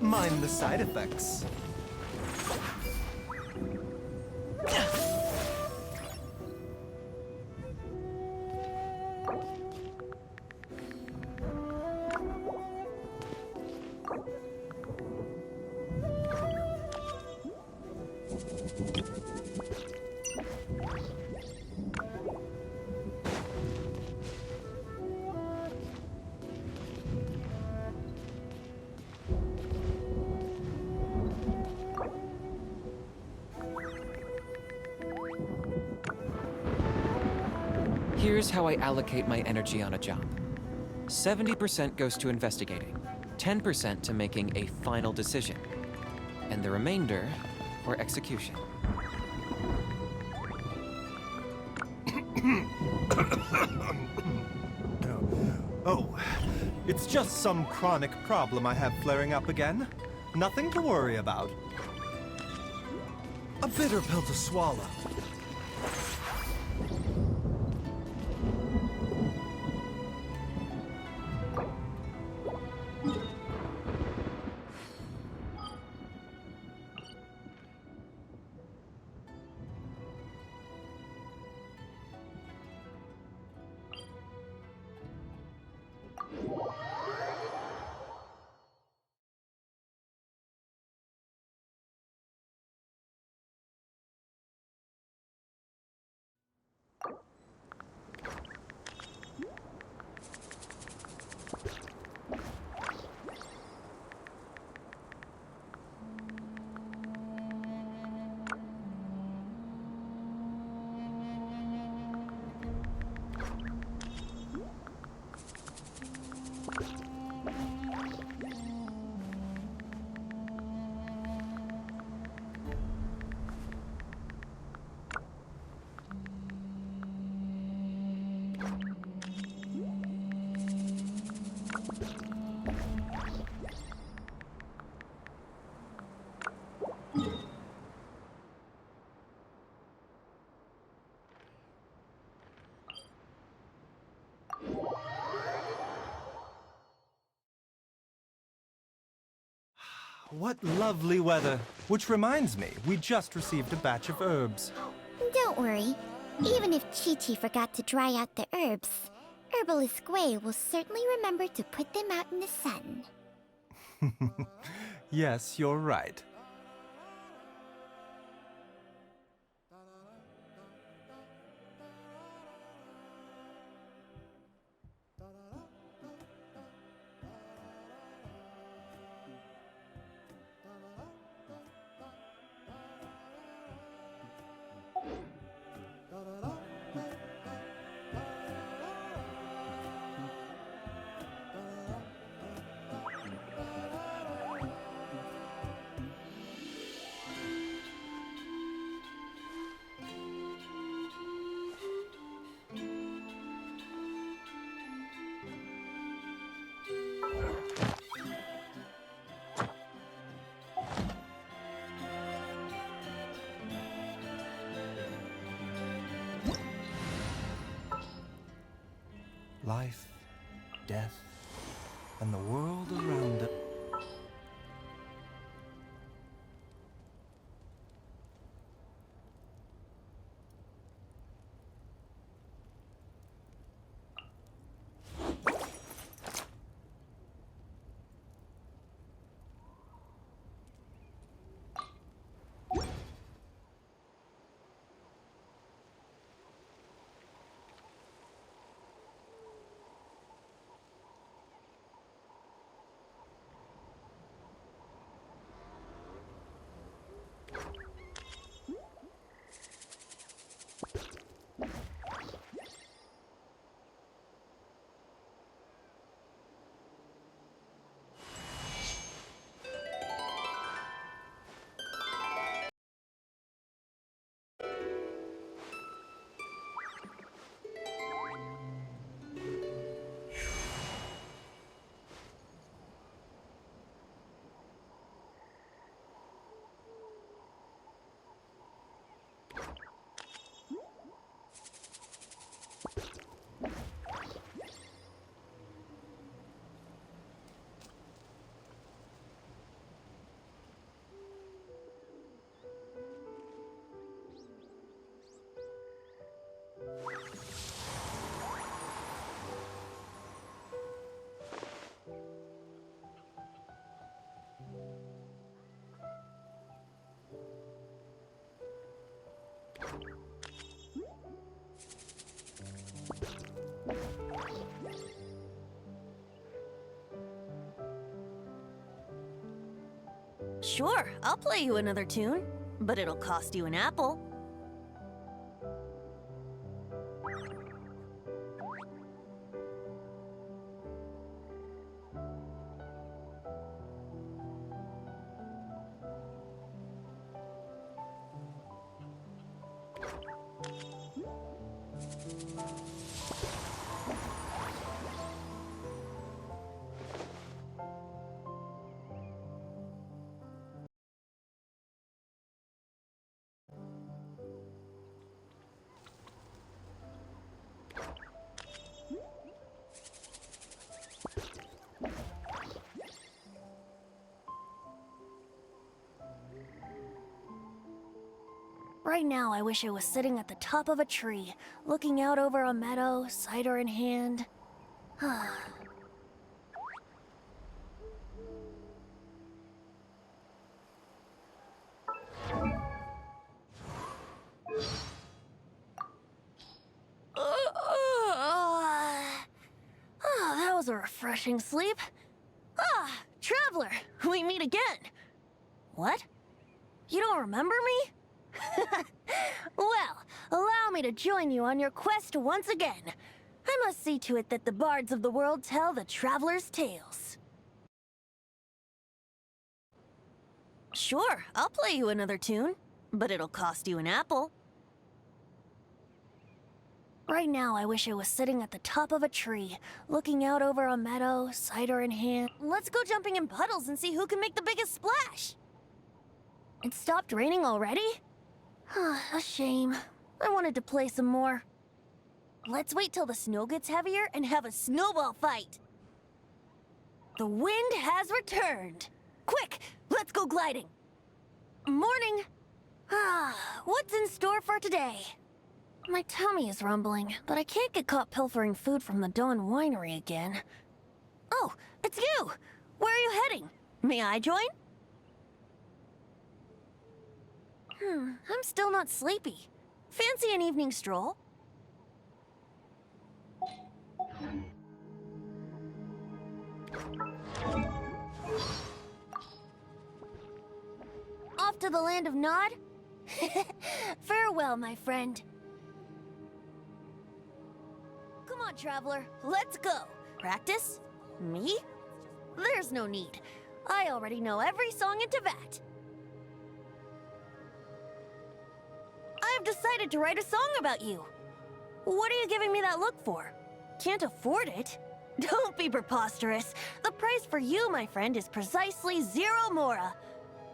mind the side effects. Here's how I allocate my energy on a job. 70% goes to investigating, 10% to making a final decision, and the remainder for execution. Oh, it's just some chronic problem I have flaring up again. Nothing to worry about. A bitter pill to swallow. What lovely weather. Which reminds me, we just received a batch of herbs. Don't worry. Even if Chi-Chi forgot to dry out the herbs, Herbalist Gui will certainly remember to put them out in the sun. Yes, you're right. Life, death, and the world around it. Sure, I'll play you another tune, but it'll cost you an apple. Right now, I wish I was sitting at the top of a tree, looking out over a meadow, cider in hand. That was a refreshing sleep. Traveler, we meet again. What? You don't remember me? Well, allow me to join you on your quest once again. I must see to it that the bards of the world tell the traveler's tales. Sure, I'll play you another tune, but it'll cost you an apple. Right now, I wish I was sitting at the top of a tree, looking out over a meadow, cider in hand. Let's go jumping in puddles and see who can make the biggest splash. It stopped raining already? A shame. I wanted to play some more. Let's wait till the snow gets heavier and have a snowball fight. The wind has returned. Quick, let's go gliding. Morning. What's in store for today? My tummy is rumbling, but I can't get caught pilfering food from the Dawn Winery again. Oh, it's you! Where are you heading? May I join? I'm still not sleepy. Fancy an evening stroll? Off to the land of Nod? Farewell, my friend. Come on, traveler, let's go. Practice? Me? There's no need. I already know every song in Tevat. I've decided to write a song about you. What are you giving me that look for? Can't afford it? Don't be preposterous. The price for you, my friend, is precisely 0 mora.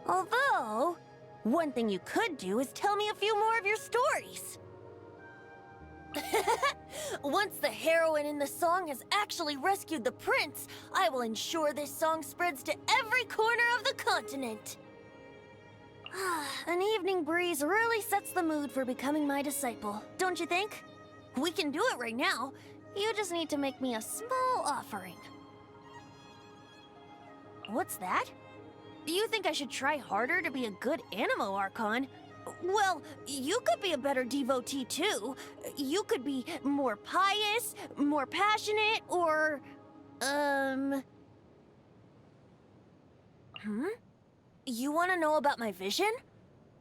Although, one thing you could do is tell me a few more of your stories. Once the heroine in the song has actually rescued the prince, I will ensure this song spreads to every corner of the continent. An evening breeze really sets the mood for becoming my disciple, don't you think? We can do it right now. You just need to make me a small offering. What's that? You think I should try harder to be a good Animo Archon? Well, you could be a better devotee too. You could be more pious, more passionate, or... You want to know about my vision?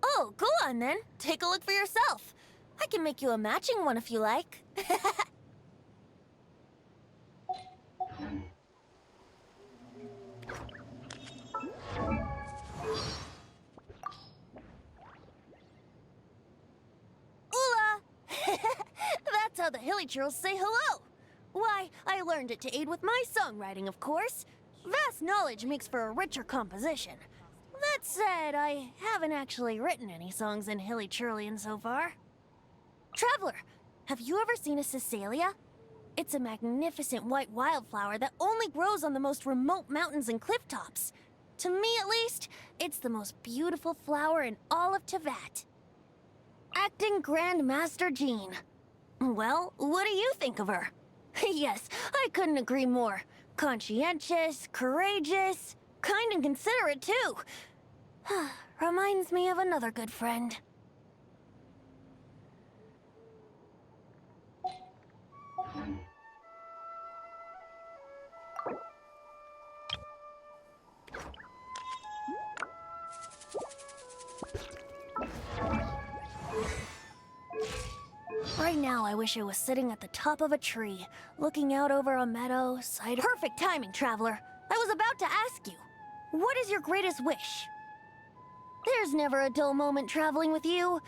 Oh, go on then. Take a look for yourself. I can make you a matching one if you like. Ula! That's how the hilly churls say hello. Why, I learned it to aid with my songwriting, of course. Vast knowledge makes for a richer composition. That said, I haven't actually written any songs in Hilly Churlian so far. Traveler, have you ever seen a Cisalia? It's a magnificent white wildflower that only grows on the most remote mountains and cliff tops. To me, at least, it's the most beautiful flower in all of Tevat. Acting Grand Master Jean. Well, what do you think of her? Yes, I couldn't agree more. Conscientious, courageous, kind and considerate, too. Reminds me of another good friend. now I wish I was sitting at the top of a tree, looking out over a meadow, Perfect timing, traveler. I was about to ask you, what is your greatest wish? There's never a dull moment traveling with you.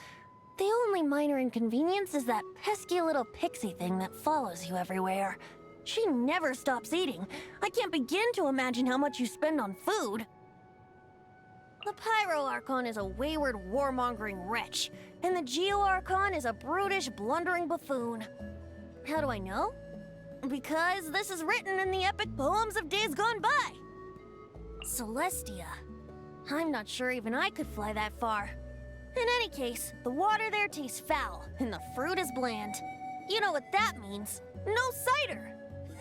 The only minor inconvenience is that pesky little pixie thing that follows you everywhere. She never stops eating. I can't begin to imagine how much you spend on food. The Pyro Archon is a wayward, warmongering wretch, and the Geo Archon is a brutish, blundering buffoon. How do I know? Because this is written in the epic poems of days gone by. Celestia. I'm not sure even I could fly that far. In any case, the water there tastes foul, and the fruit is bland. You know what that means. No cider!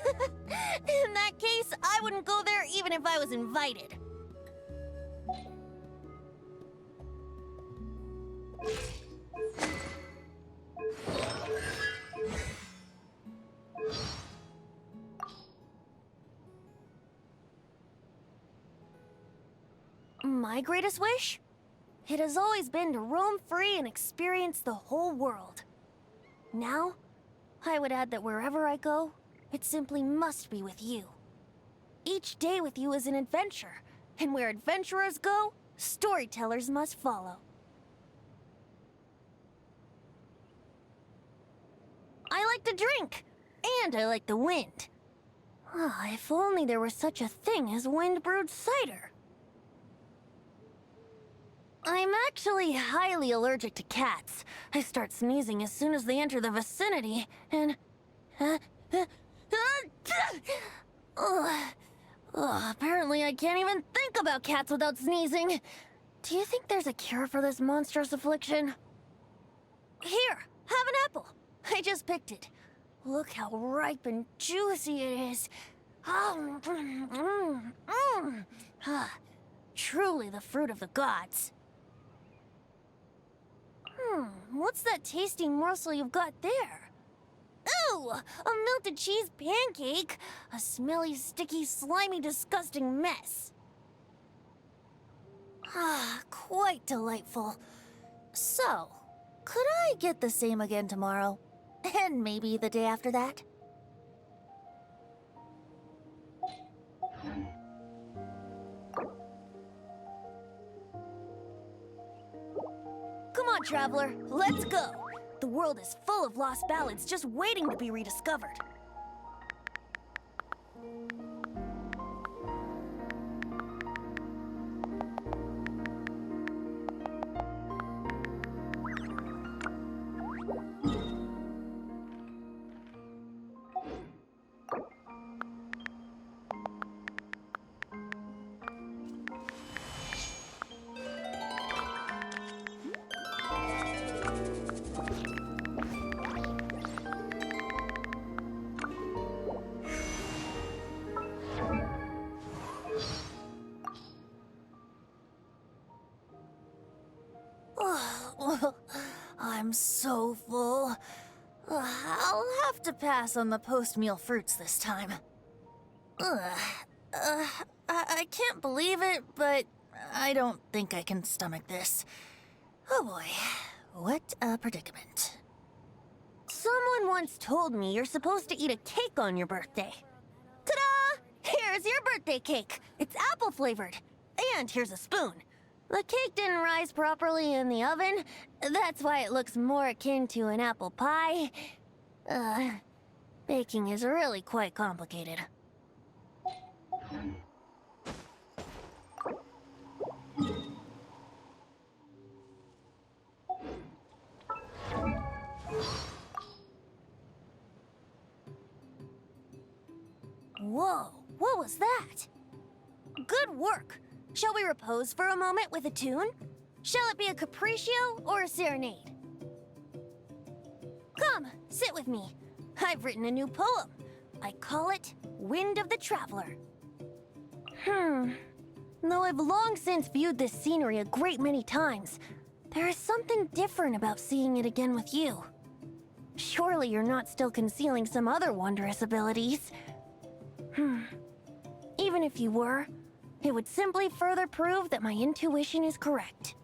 In that case, I wouldn't go there even if I was invited. My greatest wish? It has always been to roam free and experience the whole world. Now, I would add that wherever I go, it simply must be with you. Each day with you is an adventure, and where adventurers go, storytellers must follow. I like to drink, and I like the wind. Ah, if only there were such a thing as wind-brewed cider. I'm actually highly allergic to cats. I start sneezing as soon as they enter the vicinity, and... apparently I can't even think about cats without sneezing. Do you think there's a cure for this monstrous affliction? Here, have an apple. I just picked it. Look how ripe and juicy it is. Truly the fruit of the gods. What's that tasty morsel you've got there? Ooh, a melted cheese pancake. A smelly, sticky, slimy, disgusting mess. Ah, quite delightful. So, could I get the same again tomorrow? And maybe the day after that? Come on, traveler, let's go. The world is full of lost ballads just waiting to be rediscovered. I'm so full. I'll have to pass on the post-meal fruits this time. I can't believe it, but I don't think I can stomach this. Oh boy, what a predicament. Someone once told me you're supposed to eat a cake on your birthday. Ta-da! Here's your birthday cake. It's apple-flavored. And here's a spoon. The cake didn't rise properly in the oven. That's why it looks more akin to an apple pie. Baking is really quite complicated. Whoa, what was that? Good work. Shall we repose for a moment with a tune? Shall it be a capriccio or a serenade? Come, sit with me. I've written a new poem. I call it Wind of the Traveler. Though I've long since viewed this scenery a great many times, there is something different about seeing it again with you. Surely you're not still concealing some other wondrous abilities. Even if you were, it would simply further prove that my intuition is correct.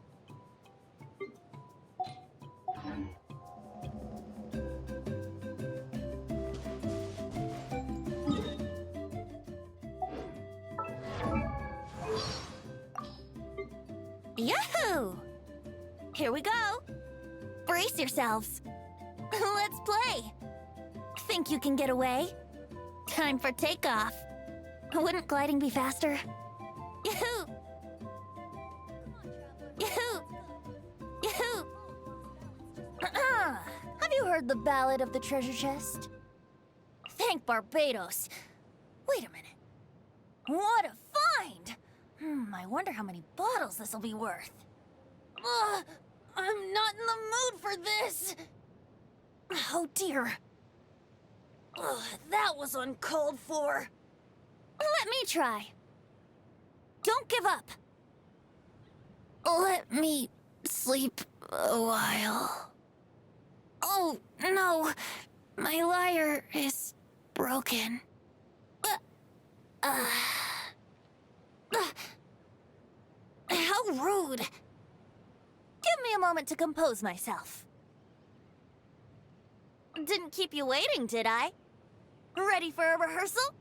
Yahoo! Here we go. Brace yourselves. Let's play. Think you can get away? Time for takeoff. Wouldn't gliding be faster? Yahoo! Yahoo! Yahoo! Have you heard the ballad of the treasure chest? Thank Barbados. Wait a minute. What a find! I wonder how many bottles this'll be worth. Ugh, I'm not in the mood for this! Oh dear. Ugh, that was uncalled for. Let me try. Don't give up. Let me sleep a while. Oh, no. My lyre is broken. How rude. Give me a moment to compose myself. Didn't keep you waiting, did I? Ready for a rehearsal?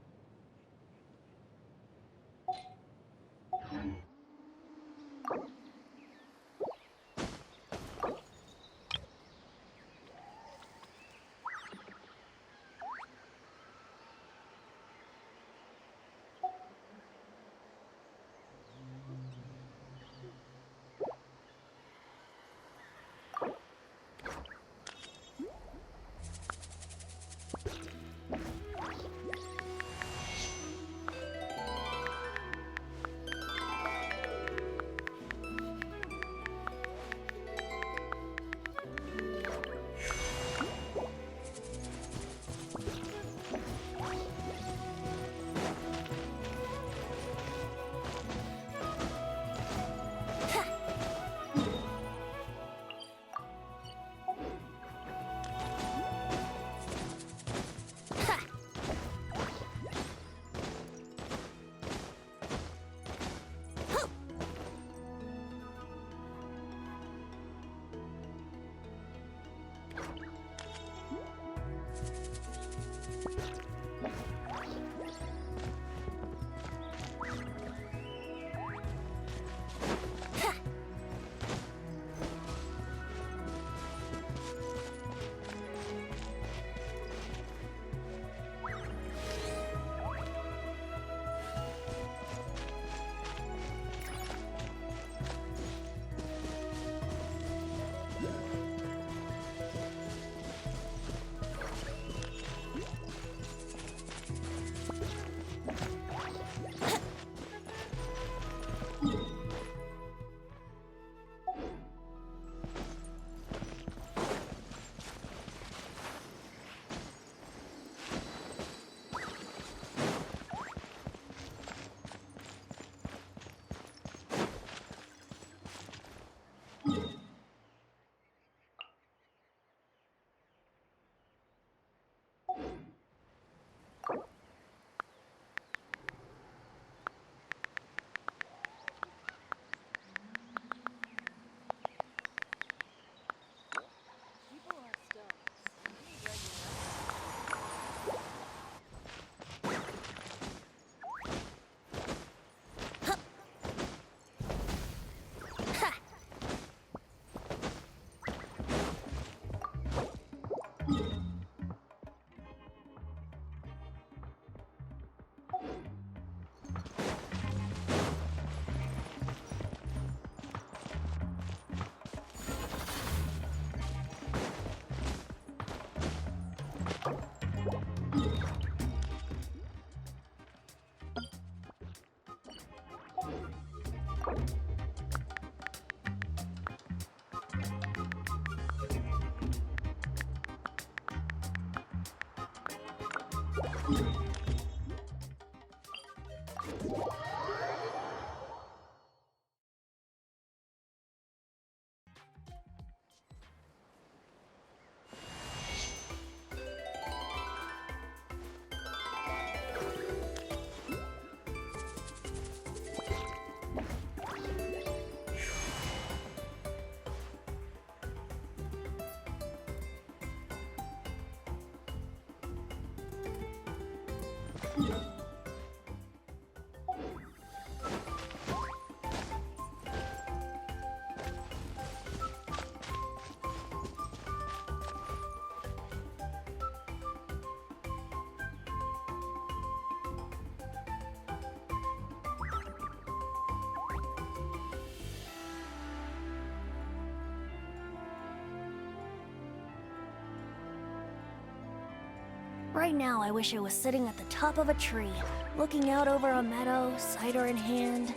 Right now, I wish I was sitting at the top of a tree, looking out over a meadow, cider in hand.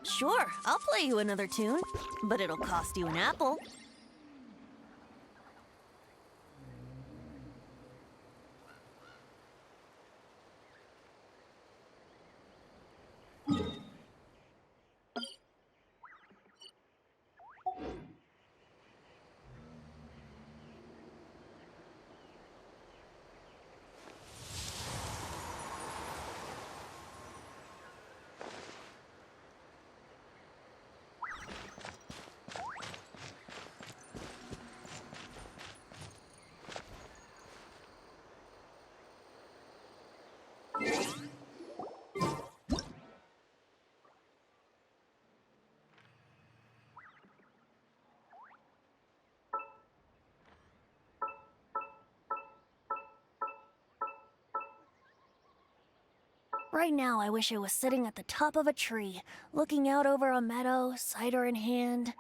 Sure, I'll play you another tune, but it'll cost you an apple. Right now, I wish I was sitting at the top of a tree, looking out over a meadow, cider in hand.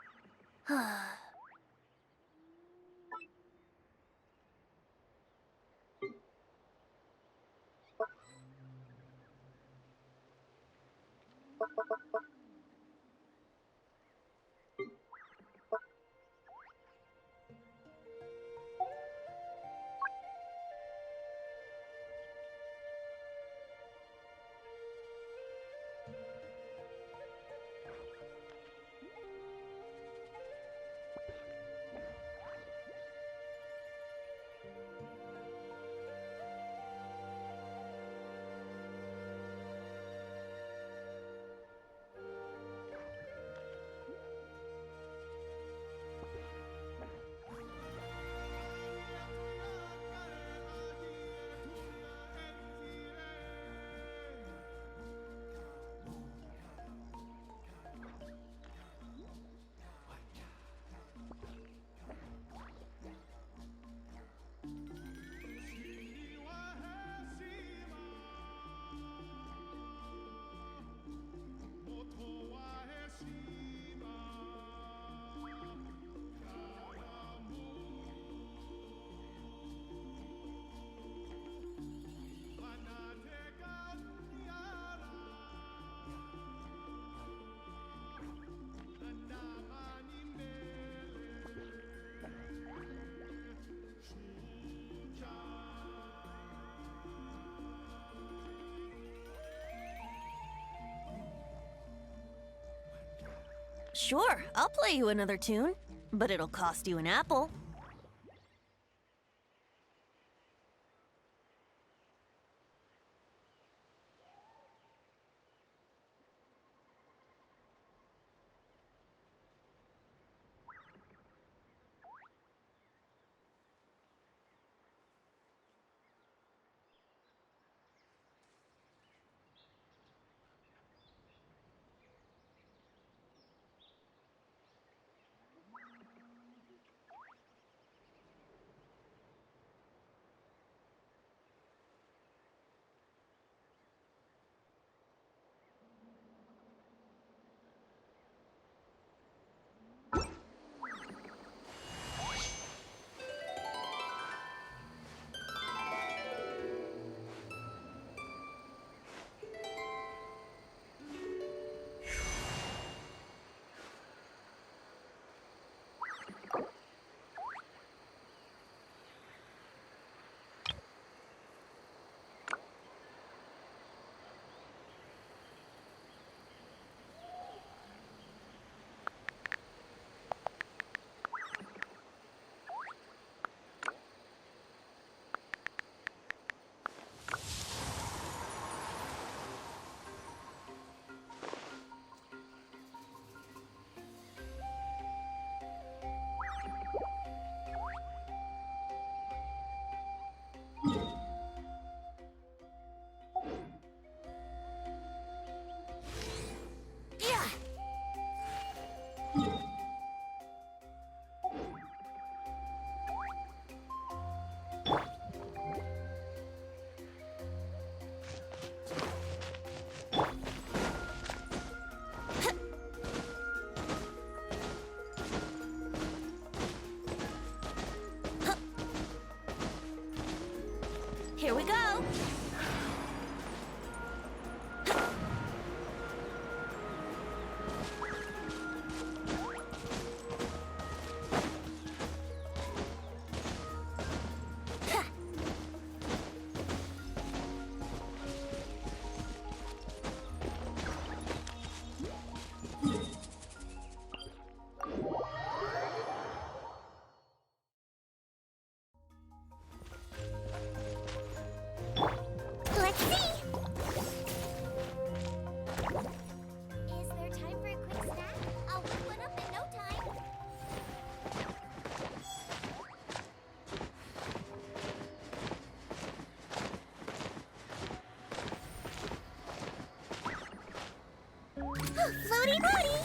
Sure, I'll play you another tune, but it'll cost you an apple. Here we go. Let's see. Is there time for a quick snack? I'll whip one up in no time. Floaty booty.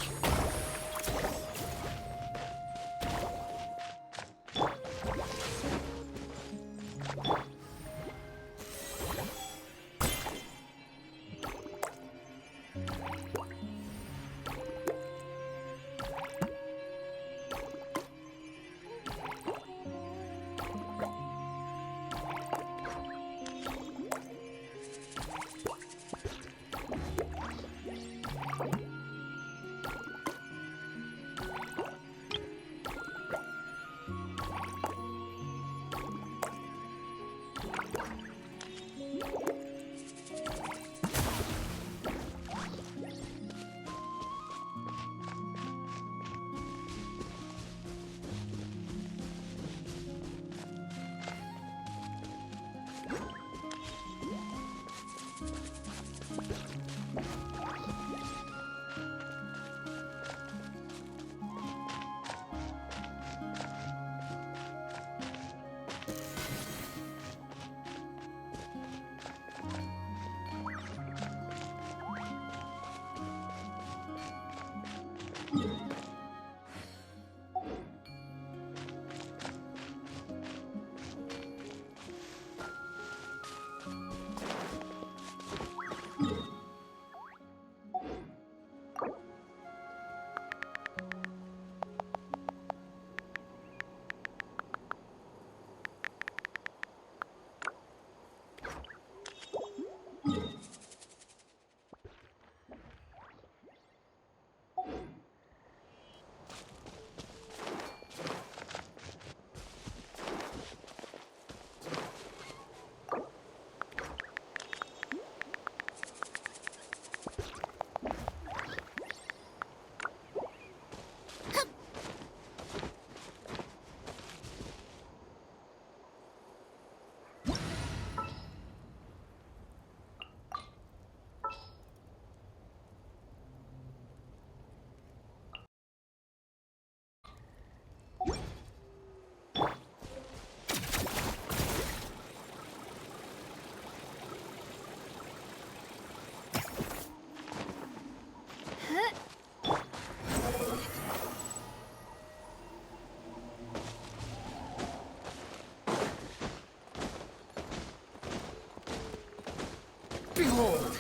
Behold!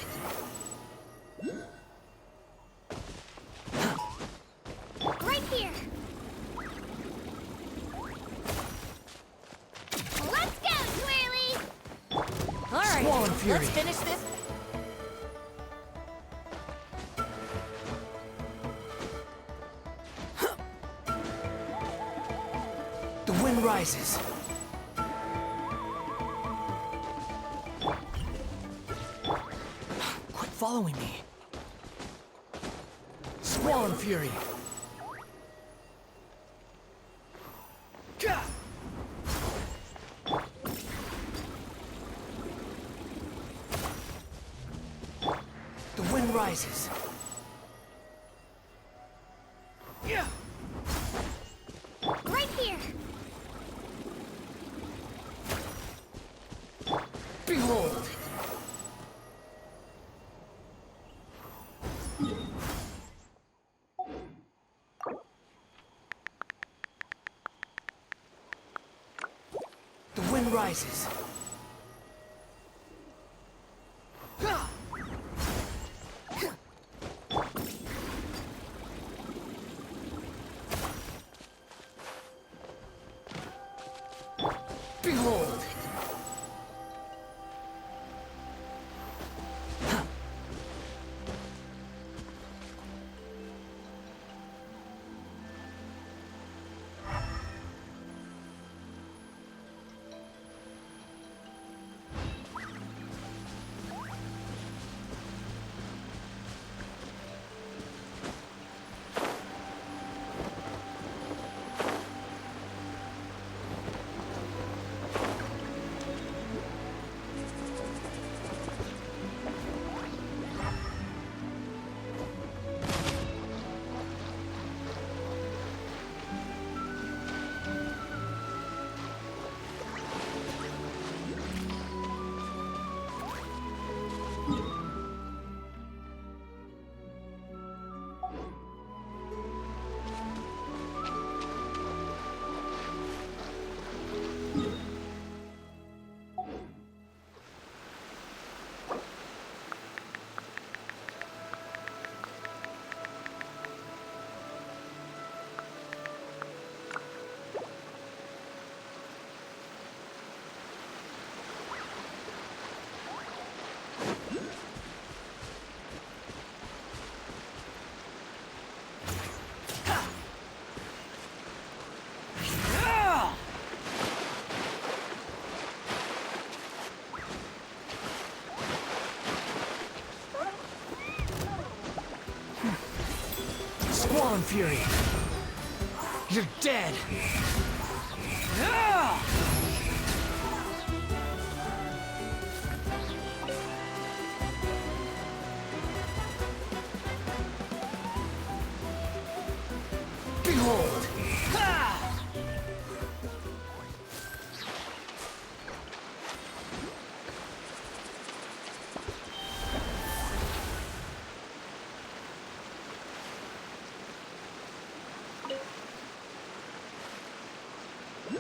Right here. Let's go, Twirly! All right, Swollen Fury. let's finish this. The wind rises. Quit following me. Swollen Fury. Gah! The wind rises. Yeah. Right here. Behold! The wind rises. Gah! Behold! Fury. You're dead. Ah! Behold! Ha! You